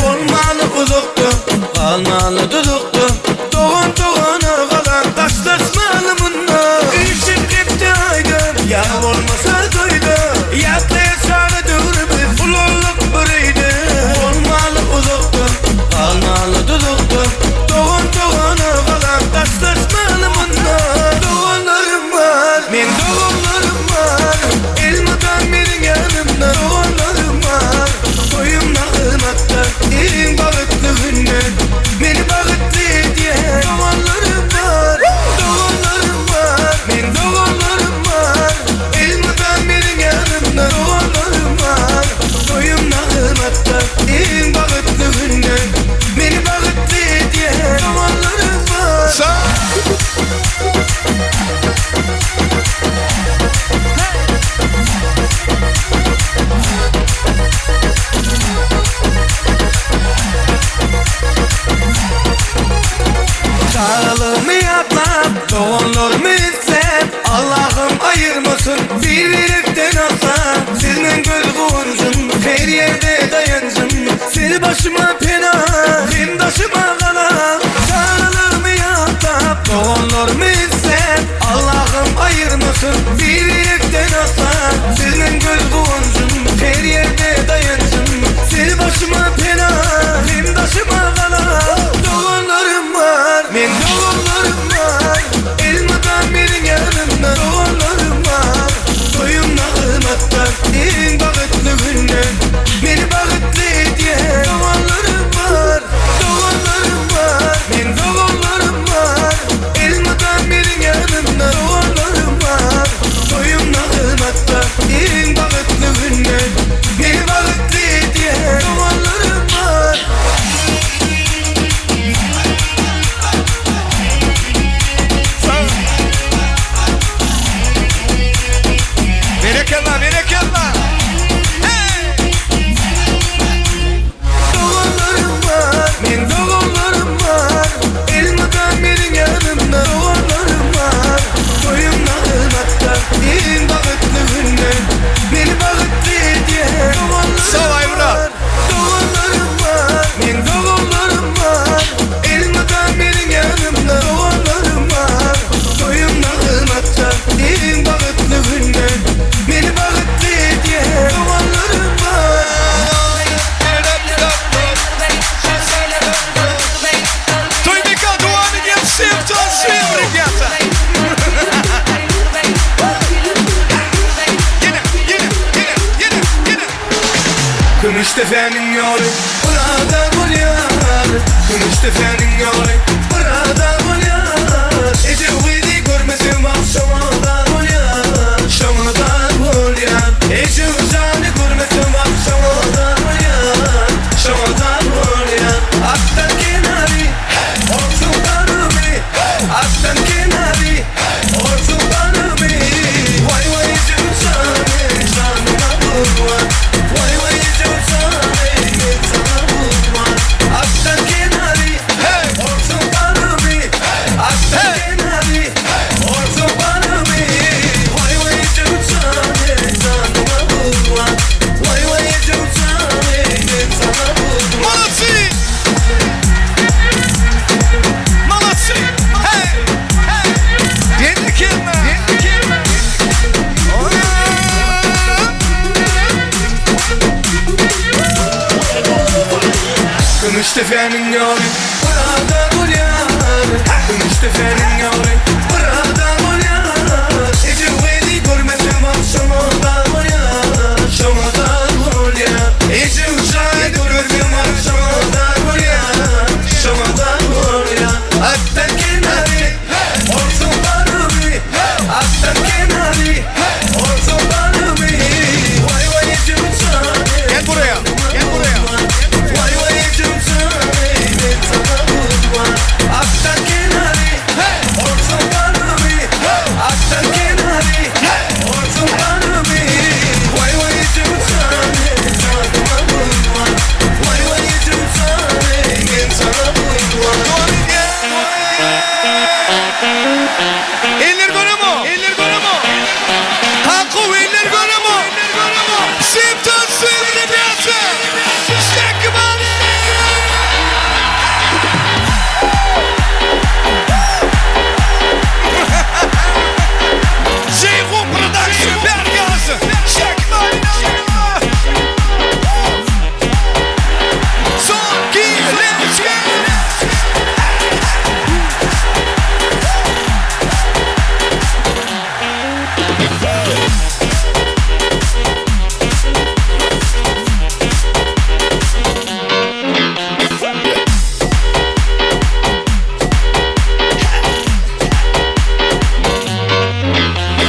Olmalı uzakta kalmalı dudukta doğan doğana kalan taşlaşmalı bunlar. Düşüp kripte ayda yağmurmasa toyda yatlaya sağa durubuz ulanlık biriydi. Olmalı uzakta kalmalı dudukta doğan doğana kalan taşlaşmalı bunlar. Doğanlarım var, men doğanlarım var. Elmadan benim yanımda doğanlarım var. Koyumla kırmakta elin bağıtlı günden beni bağıtlı diye doğanlarım var. Doğanlarım var, men doğanlarım var. Elmadan benim yanımda doğanlarım var. Koyumla kırmakta elin bağıtlı günden beni bağıtlı diye doğanlarım var. Dağılımı yatlap, doğanlarımı izlep Allah'ım ayırmasın bir birlikten asla. Sizin göz kuğuncum, her yerde dayancım. Sil başıma pena, kim taşıma kala. Dağılımı yatlap, doğanlarımı izlep Allah'ım ayırmasın bir birlikten asla. Sizin göz kuğuncum, her yerde dayancım. Sil başıma pena, kim taşıma kala. Doğanlarım var, men doğanlarım var. Elmadan benim yanımda doğanlarım var. Koyumla kırmakta elin bağıtlı günden beni bağıtlı diye doğanlarım var. Doğanlarım var, men doğanlarım var. Elmadan benim yanımda doğanlarım var. Koyumla kırmakta elin bağıtlı günden beni bağıtlı diye doğanlarım var. Bereketler, bereketler. Hey! Doğanlarım var, men doğanlarım var. Elmadan benim yanımda doğanlarım var. Koyumla kırmakta elin bağıtlı günden beni bağıtlı diye Sağ ol doğanlarım Aymura. var. Doğanlarım var, men doğanlarım var. Elmadan benim yanımda doğanlarım var. Koyumla kırmakta elin bağıtlı günden beni bağıtlı diye doğanlarım var. Тоймика devam ediyor. Sevcan Sevim rügyata. Gümüş tefenin yolu burada bulyar. Gümüş tefenin yolu burada bulyar. Ece uydu görmesin akşamadan bulyar. Şamadan bulyar. Ece uzanı görmesin akşamadan bulyar. Şamadan bulyar. Aktan kenarı olsun kanımı. Aktan kenarı olsun kanımı. Vay vay Ece uzanı canına vurma. Vay vay Ece uzanı sana vurma. Aktan kenarı olsun kanımı. Aktan kenarı olsun kanımı. Müştefe'nin yolu burada bulyan Müştefe'nin yolu burada bulyan Ece veli görmesem akşamada bulyan Şamada bulyan Ece uçağı görmesem akşamada bulyan Şamada bulyan Hatta kenarı olsun bana bir Hatta kenarı olsun bana bir Vay vay Ece uçağı Gel buraya. Gel buraya. Vay vay Ece uçağı ben sana vurma Hatta kenarı olsun bana bir Hatta kenarı olsun bana bir Vay vay Ece uçağı ben sana vurma Vay vay Ece uçağı ben sana vurma Eller görü mü? Eller görü mü? Hakkı eller görü mü? Simtan suyunu piyasa. Snack about it. J-Room Production Bergaz. Snack about it. Son qui let's go.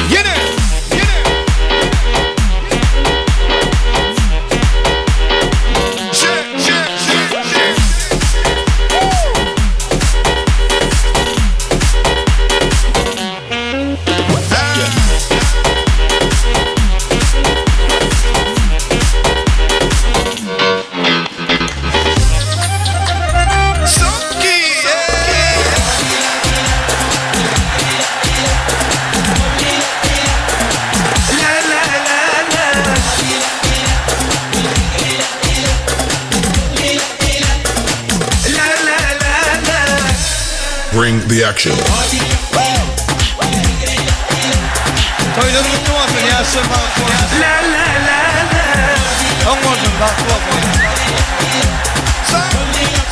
Yine. Bring the action. Toyları mutlu olsun ya sırma olsun. La la la la On olsun bak bak.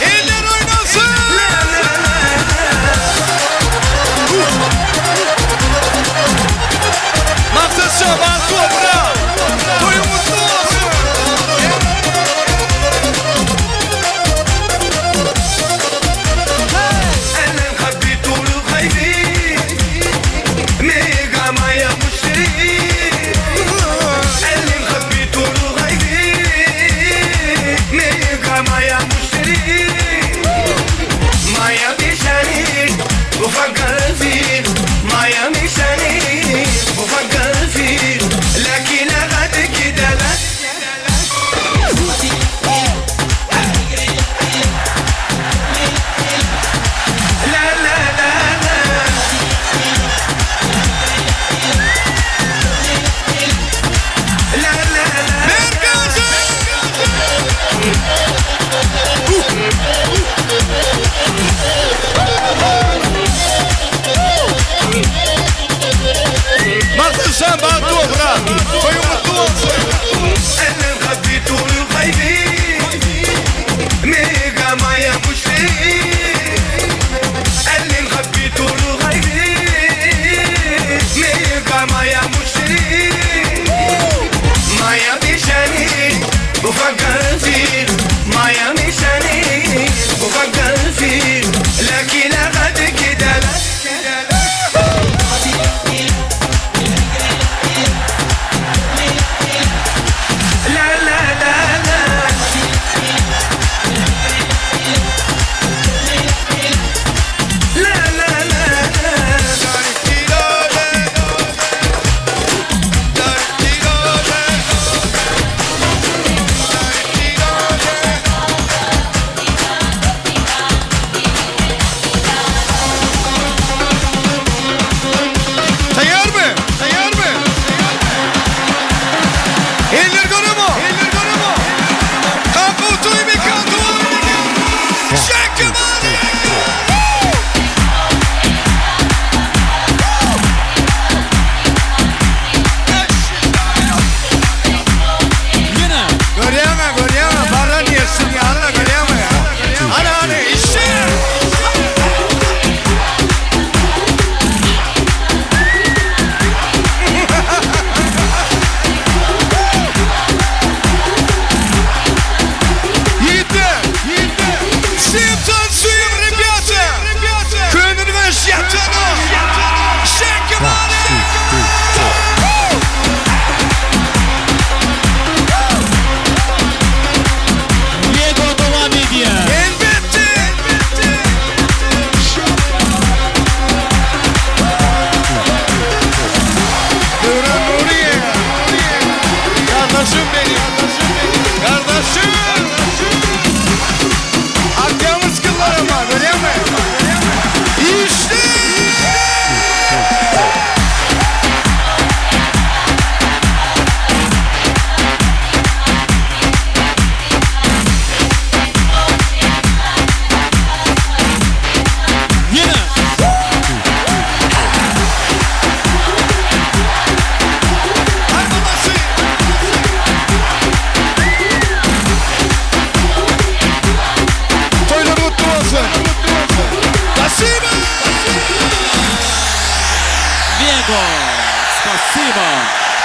Eller oynasın. Maksat Şaban Topra. Toyu mutlu olsun. Ellen kalbi dolu haydi Mega maya müşteri Ellen kalbi dolu haydi Mega maya müşteri Maya bişani ufak garfir Maya bişani ufak garfir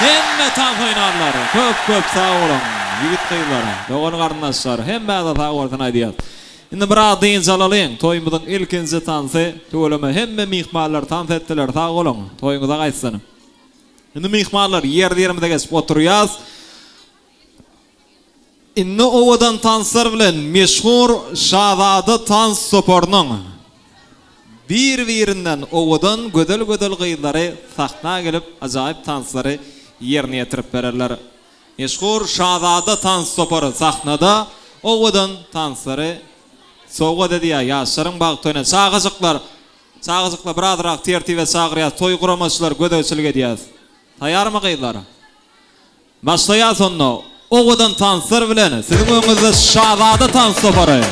Hemme tam oynarlar. Köp sağ olun. Yigit kıyılara. Doğan qardaşlar. Hemme de sağ olun aydiyat. Indi bir adyn jalalyň. Toýumyzyň ilkinji tansy, töweleme hemme mihmanlar tans etdiler. Sağ olun. Toýuňyza gaýtsyň. Indi mihmanlar ýer-ýerimizde geçip oturýas. Indi owadan tanslar bilen meşhur Şahzada Tans Sopornyň bir-birinden owadan gödel gyýlary sahna gelip ajaýyp tanslary ýerine ýetirip bererler. Meşhur Şahzada Tans Sopory sahnada owadan tanslary soğuk dedi ya yaşarın bağıtöyne sağızıklar birazrak tertibe sağırıyaz toy kuramaçlar gödöçülük ediyaz tayar mı kıyılar başlayaz onu oğudan tansır bilen sizin önünüzde Şahzada Tans Sopory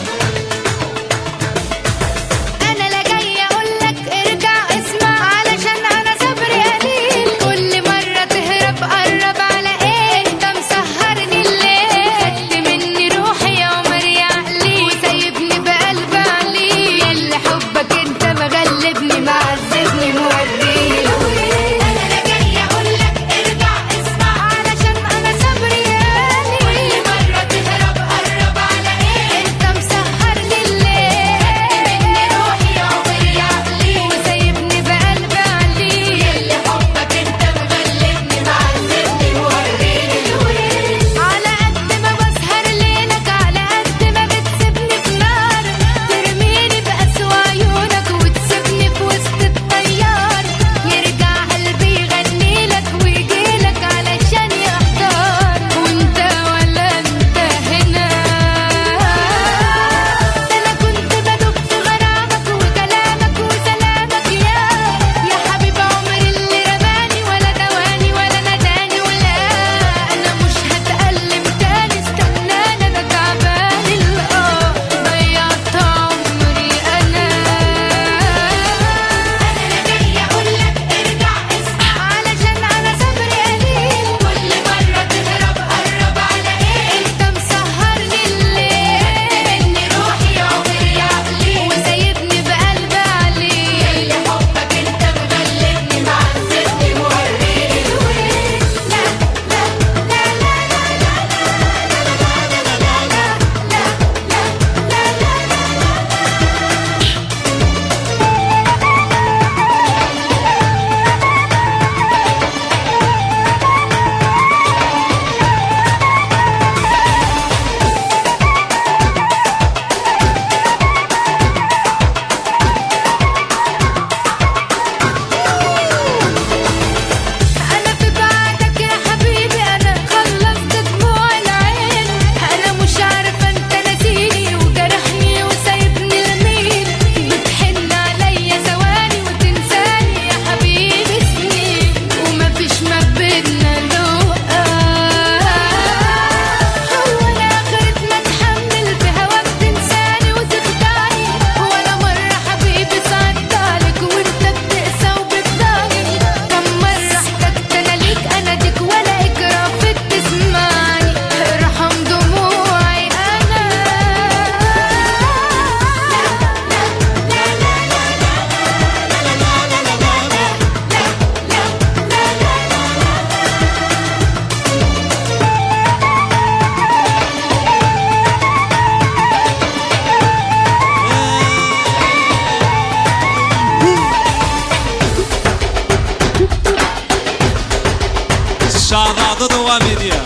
Şahzada devam ediyor.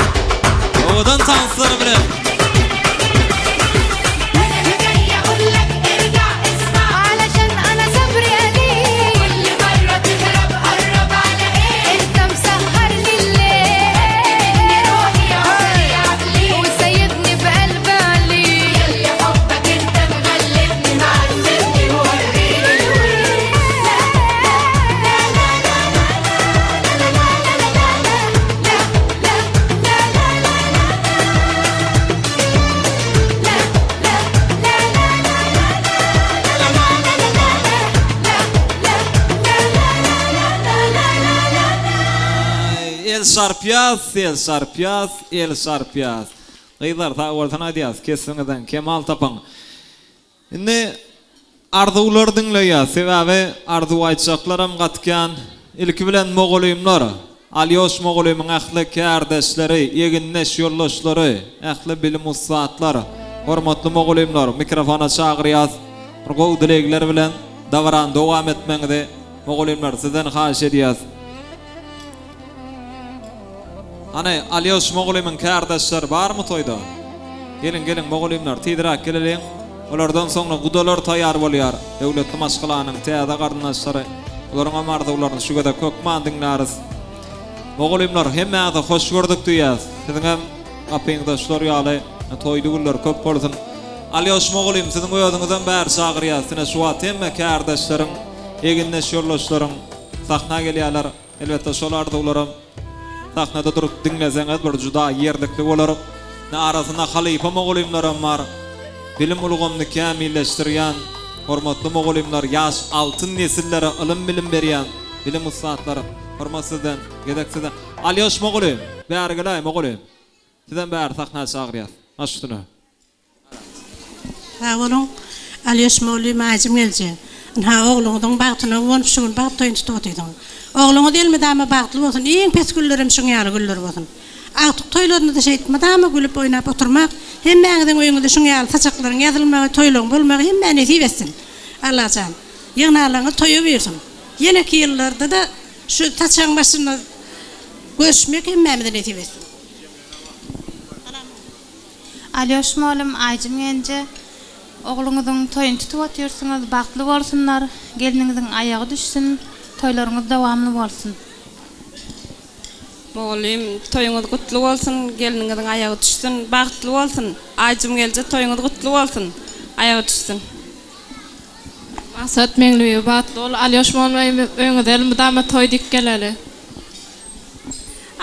Oğudan tansları bile. El sarpiyas. Gıylar ta ortana diyaz. Kesinlikle Kemal tapan. Şimdi arzular dinleya. Sebebi arzu aytşaklaram katkan. İlki bilen Moğoluyumlar. Alyoş Moğoluyum'un ähli kärdeşleri, eginneş yoldaşları, ähli bilim ustatlary, hormatly Moğoluyumlar, mikrofona çağırýas. Gowy dilegler bilen davaran dowam etmeňizde Moğoluyumlar sizden haýyş edýäs. Ana Alyoş Moğoluyum'un kärdeşleri barmy toýda? Gelin Moğoluyumlar tidirak gelelim. Olardan soňra gudalar taýýar bolýar. Döwletli maşgalanyň täze garyndaşlary, olaryň amardaglaryny şu göde kökman diňläris. Moğoluyumlar hemmäňizi hoş gördük diýäs. Siziň hem apyňdaşlar ýaly toýdugullar köp bolsun. Alyoş Moğoluyum siziň öýüňizden bäri çagyrýar. Sine şu wagt hemme kärdeşleriň, eginneş ýoldaşlaryň sahna gelýärler. Elbetde şolarda olaram sahnada durup dinleseňiz bir juda ýerlikli bolar. Ne arasynda Halypa Moğoluyumlar bar. Bilim ulgamny kämilleşdirýän hormatly Moğoluyumlar, ýaş altyn nesillere ilim bilim berýän bilim ustatlary. Hormat sizden, gedek sizden. Alyoş Moğoluyum, bäri gelay Moğoluyum. Sizden bäri sahna çagyrýar. Aşdyna. Sağ olun. Alyoş Moğoluyum Ajym gelje. Ha oğluňyň bagtyna won şuň bagt toýun tutýdyň. Oğluňy delmedäme bagtly bolsun, iň pes güllerim şuň ýaly güller bolsun. Artık toylarını da şey etmedäme gülüp oynap oturmak, hemmäňiziň öýüňizde şuň ýaly saçaklaryň ýazylmagy, toýlaryň bolmagy hemme nesip etsin. Allah jan. Ýygnalarynız toýup bersin. Ýeneki ýyllarda da şu saçaň başyna göçmek hemmemize nesip etsin. Alyoş Moğoluyum Ajym gelje. Oğluňyzyň toýuny tutup otyrsyňyz, bagtly bolsunlar, geliniňiziň aýagy düşsün, toýlaryňyz dowamly bolsun. Moğoluyum toýuňyz gutly bolsun, geliniňiziň aýagy düşsün, bagtly bolsun. Ajym gelje toýuňyz gutly bolsun, aýagy düşsün. Maksat meňli bagtly bol. Alyoş Moğoluyum öňüňizde elmydama toý dik geleli.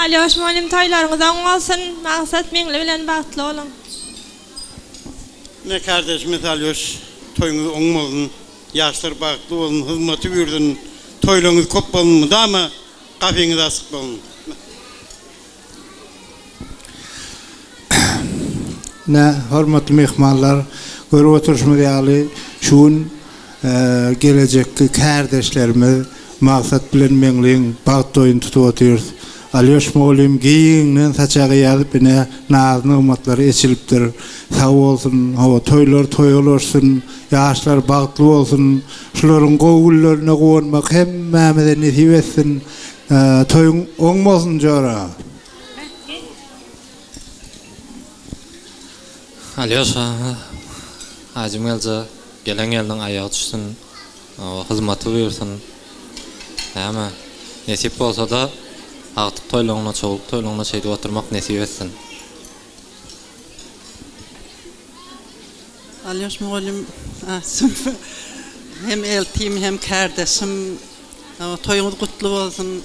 Alyoş Moğoluyum toýlaryňyz oň bolsun, maksat meňli bilen bagtly bolun. Ne kardeşimiz Alyoş, toyunuz oň bolsun, ýaşlar bagtly bolsun, hyzmaty gördün, toýlaryňyz köp bolsun, dama gapyňyz asyk bolsun. Ne hormatly mehmanlar, görüp oturuşmady ýaly şuň gelecekki kärdeşlerimiz maksat bilen meňliň bagt toýuny tutup otyrys. Alyoş Moğoluyum giýiňden saçagy ýazyp ine nazyny ummatlary eçilipdir. Sag bolsun, hawa toýlar toýularsyň, ýaşlar bagtly bolsun. Şularyň gowullarına gowunmak hemmemize nesip etsin. Toýuň oň bolsun jora. Alyoş Ajym gelje, gelen ýyldyň aýagy düşsün, hyzmaty bersin. Ama nesip bolsa da artık toýlaryňa çoğup, toýlaryňa çeýdip oturmak nesip etsin. Alyoş Moğoluyum hem eltim hem kardeşim, toýuňyz gutly bolsun,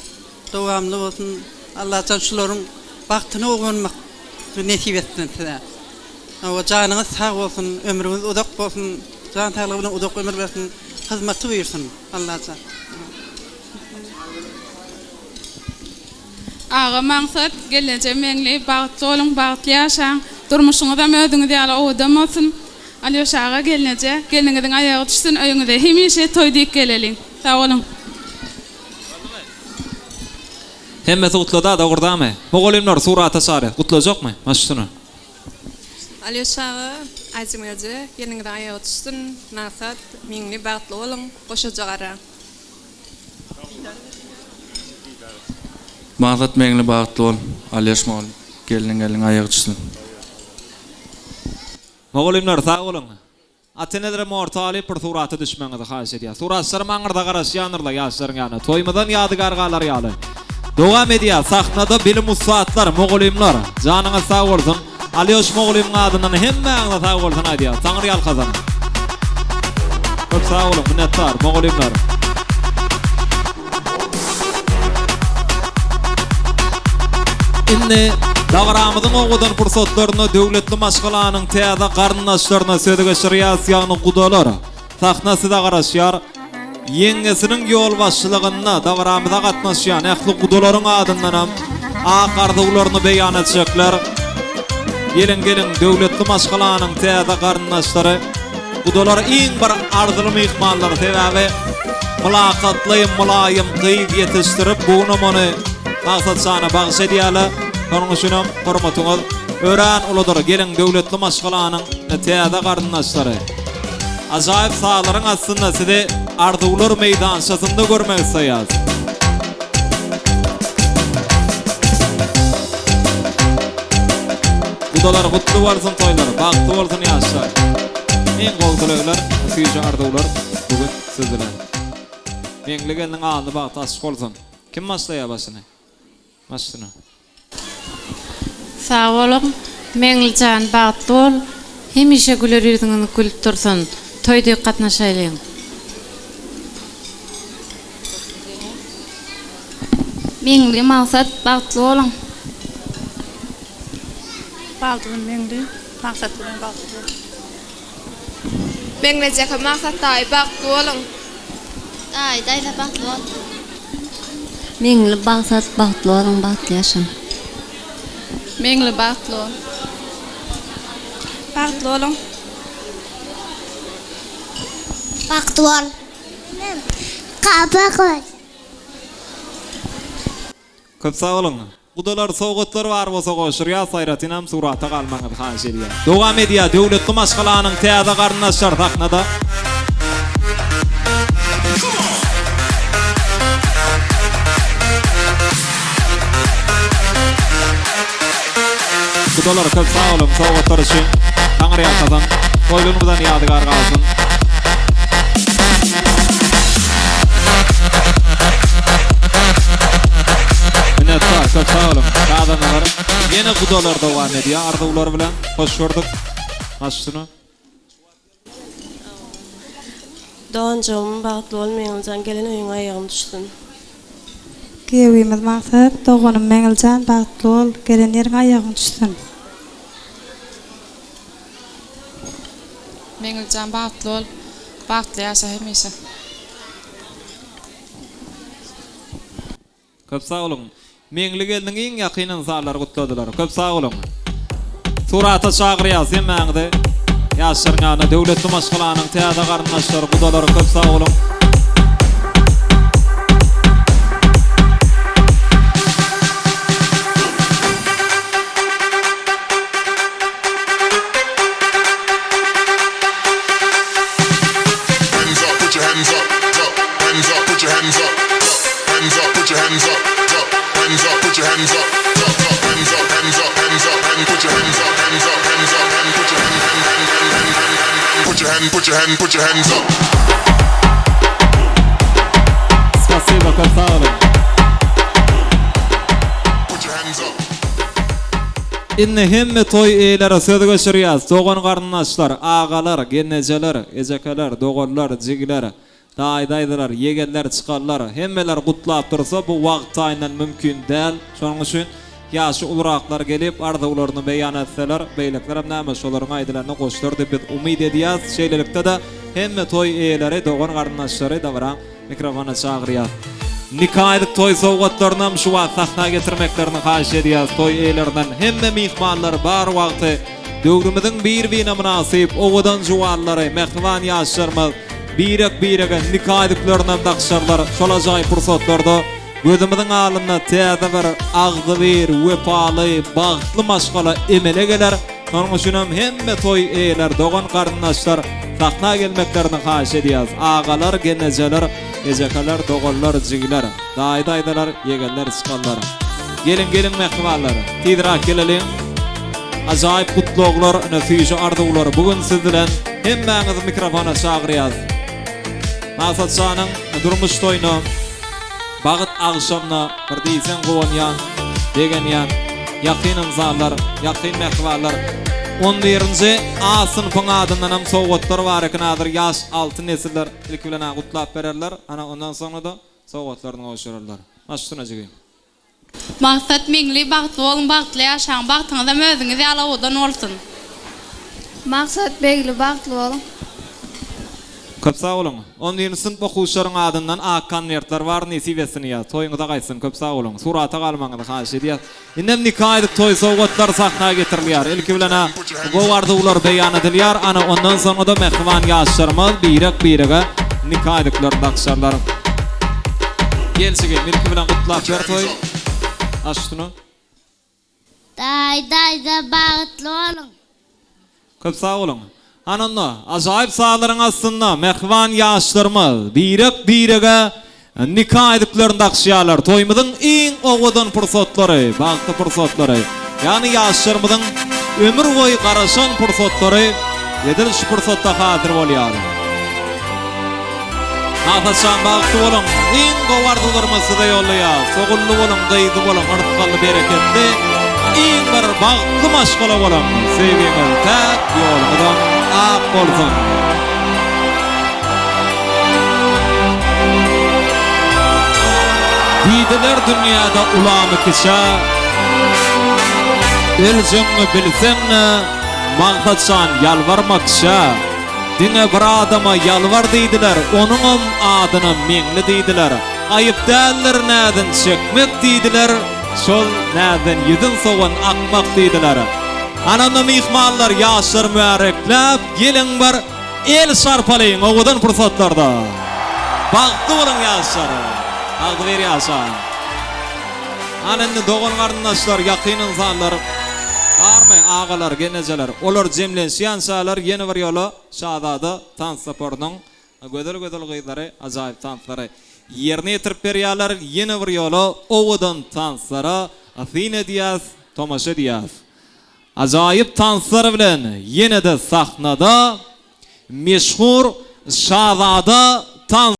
dowamly bolsun. Allah jan şularyň bagtyna oňanmak nesip etsin size. O janyňyz sag bolsun, ömrüňiz udak bolsun, jan saglygy bilen udak ömür bersin, hyzmaty buyursun. Allah jan. Ağa maksat gelece meňli bagtly bolun, bagtly ýaşaň, durmuşyňyzda mödüňiz ýaly owdam bolsun. Alyoş ağa gelece, geliniňiziň aýagy düşsün, öýüňizde hemişe toý diýip geleliň. Sag olun. Hemmesi gutlada da gurdamy. Moğoluyumlar surata sary. Gutlajakmy? Maşdyna. Alyoş ağa Ajym gelje, geliniňiziň aýagy düşsün, maksat meňli bagtly bolun, goşajagara. Maksat meňli bagtly bol. Alyoş Moğoluyum gelin aýagy düşsün. Moğoluyumlar sag bolun. Atenelere mortaly bir suraty düşmeňizi haýyş edýär. Suratlar maňyrda garaşýanyrlar ýaşlaryň ýanyna. Toýmadan ýadygargalar ýaly. Dowam edýär sahnada bilim ustatlar Moğoluyumlar. Janyňyz sag bolsun. Alyoş Moğoluyum adyndan hemmäňiz sag bolsun aýdýar. Taňry ýal kazan. Çok sag bolun, minnettar Moğoluyumlar. Inni dagramyzyň ogudan fursatlaryny döwletli maşgalanyň täze garyndaşlaryna söze geçirýär ýagny gudalar. Sahnasyda garaşýar. Ýeňesiniň ýol başçylygyna dagramyza gatnaşýan ähli gudalaryň adyndan hem akardyklaryny beýan etjekler. Gelin döwletli maşgalanyň täze garyndaşlary gudalar iň bir arzyly mehmanlar sebäbi mülakatly, mulayym, gyýyp ýetişdirip bu namany maksat sana bağış ediýärler. Onuň üçin hormatyňyz ören uludyr. Geliň döwletli maşgalanyň täze gardynaşlary. Ajaýyp sağlaryň aslında sizi arduwlar meýdançasynda görmek isteýär. Kudalar gutlu bolsun toýlar, bagtly bolsun ýaşlar. En gowdulyklar, süýje arduwlar bugün sizler. Meňligiň alny bagty açyk bolsun. Kim başlaýar başyny? Başyny. Sağ olun. Meňiljan bagtly bol. Hemişe güler ýüzüňiz gülüp dursun. Toýda gatnaşaýlyň. Meňli maksat bagtly bolan. Bagtly meňli maksat bilen bagtly. Meňlejek maksat daý bagtly bolan. Daýda bagtly bol. Meňli maksat bagtly bolan, bagtly ýaşaň. Meňli bagtly bol. Bagtly bolan. Bagtly bol. Kaba koy. Köp sağ olun. Kudalar sowgatlar bar bolsa goşur ýa saýratyn hem surata galmaňyz haýş edýär. Dowam edýär döwletli maşgalanyň täze gardynaşlar taknada. Kudalar köp sağ olun sowgatlar üçin. Taňry ýaşadan, toýlunymyzdan ýadygar galsyn. Köp sağ olun. Gadanlar yine kudalar dowam edýär. Arduwlar bilen hoş gördük. Başyny. Doğancağım bagtly bolmaýanjan gelen öýüňe aýagym düşdüm. Gewimiz maksat doğanym meňiljan bagtly bol. Gelen ýeriňe aýagym düşsün. Meňiljan bagtly bol, bagtly ýaşa hemişe. Köp sağ olun. Meňli geldiň iň ýakyn insanlar gutladylar. Köp sağ olun. Surata çagyrýas hemäňde. Ýaşaryňa döwletli maşgalanyň täze gardynaşlary gudalary köp sağ olun. Put your hands up. Spasibo, köp sağ olun. Put your hands up. Inne hemme toy eýlere söz göçürýär. Dogan gardynaşlar, agalar, genejeler, ejekeler, doganlar, jigler, daýdaýdylar, yegenler, çykarlar, hemmeler gutlap dursa bu wagt aýnan mümkin däl. Şonuň üçin ýaşy ulraklar gelip arduwlaryny beýan etseler, beýlekler hem näme şolaryň aýdylaryny goşdur diýip biz umyt edýäs. Şeýlelikde de hemme toy eýleri, dogan gardynaşlary da baran mikrofona çagyrýar. Nikahylyk toy sowgatlaryny şu wagt sahna getirmeklerini haýş edýäs. Toy eýlerinden hemme mihmanlar bar wagty döwrümiziň bir-birine münasip owadan juwallary, mehriban ýaşlarymyz birek-birege nikahylyklaryny dakşarlar. Şola jaý pursatlarda gözümüzün alynda täze bir agdy bir wepaly, bagtly maşgala emele geler. Onuň üçin hemme toy eýler, dogan gardynaşlar sahna gelmeklerini haýş edýäs. Agalar, genejeler, ejekeler, doganlar, jigler, daýdaýdylar, yegenler, çykanlar. Gelin mehribanlar, tidrak gelelim. Ajaýyp gutluklar, näfise arduwlar bugün siz bilen hemmäňiz mikrofona çagyrýas. Maksat şanyň durmuş toýuny bagyt agşamna bir diýsen gowanýan, degenýän, ýakyn insanlar, ýakyn mehribanlar. 11-nji A sınıfyň adyndan hem sowgatlar bar eken adyr ýaş 6 nesiller ilk bilen gutlap bererler. Ana ondan soňra da sowgatlaryny goşurarlar. Başyna jigin. Maksat meňli bagtly bolan, bagtly ýaşaň, bagtyňyzda özüňiz ýalawadan bolsun. Maksat begli bagtly bolan. Köp sağ olun. 10-njy sınıf okuwçylaryň adyndan A konwertler bar nesibesini ýaz. Toýuňyza gaýsyn köp sağ olun. Surata galmaňyzy haýş edýär. Inem nikahylyk toy sowgatlar sahna getirilýär. Ilki bilen bu arduwlar beýan edilýär. Ana ondan soňra da mehriban ýaşlarymyz birek-birege nikahylyklary dakşarlar. Gelşige ilki bilen gutlap ber toy. Aşdyny. Dayda bağıtlı olun. Köp sağ olun. Ananna, ajaýyp sağlaryň aslynda mehvan ýaşlarymyz birek-birege nikah ediplerini dakşýarlar. Toýmyzyň iň owadan pursatlary, bagty pursatlary. Ýani ýaşlarymyzyň ömür boýy garaşan pursatlary edil şu pursatda hatyr bolýar. Hafaşan bagty bolun, iň gowardylarymyzy da ýolýar. Sogully bolun, gaýdy bolun, artgaly bereketli. İň bir bagtly maşgala bolan sevgiňiz täk ýolundan ak bolsun. Diýdiler dünýäde ulamy kişa Öljeňmi bilseňne magfatşan ýalbarmakşa. Diňe bir adama ýalbar diýdiler, onuňam adyny meňli diýdiler. Aýyp däldir näden çekmek diýdiler. Şol näden ýüzün sowan akmak diýdiler. Ananda mihmanlar ýaşlar mübarekläp geliň bar el şarpalyň owadan pursatlarda. Bagty bolan ýaşlar. Agdy ber ýaşar. Ananda dogan garyndaşlar, ýakyn insanlar, barmy agalar, genejeler, olar jemlenýän şalar ýene bir ýola şadada tansapornyň gödel gyýdary, ajaýyp tanslary ýerine ýetirip berýärler. Ýene bir ýola owadan tanslara Afine Diaz, tomaşa Diaz. Ajaýyp tanslar bilen ýene-de sahnada meşhur şazada tans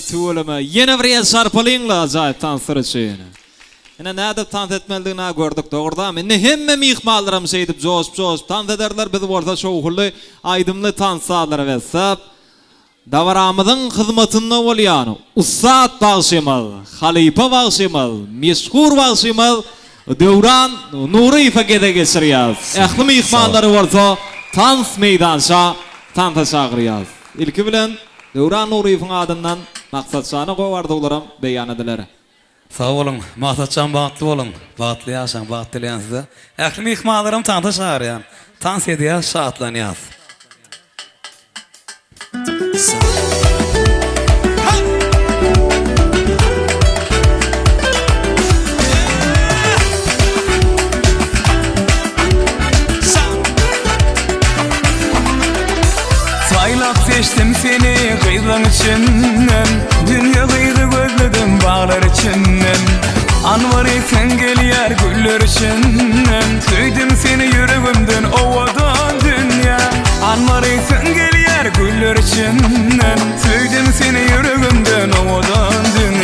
tuğulama. Yine bir el sarpalayınla acayip tansır için. Yine ne edip tans etmeliğine gördük doğruda. Menne hemme mihmallarım seydip coşup tans ederler. Bizi orada şoğullu aydımlı tansalar ve sap. Davaramızın hizmetinde olayan Ustad bağışımal, Halife bağışımal, Meşhur bağışımal, Devran Nuri ifakede geçiriyaz. Ehli mihmalları varsa tans meydanşa tanta çağırıyaz. İlki bilen Devran Nuri ifakede adından maksatçanı kovardıqlarım beyan edilir. Sağ olun, maksatçan bağıtlı olun. Bağıtlı yaşan, bağıtlı yansıda. Ehli mihmallarım tanta çağırıyan. Tans ediyor, şaatlanıyaz. Saylap seçtim seni kıyılan içinden, dünya kıydı gözledim bağlar içinden. Anvar etsen gel yer güller içinden, tüydüm seni yüreğimden ovadan dünya. Anvar etsen gel yer güller içinden, tüydüm seni yüreğimden ovadan dünya.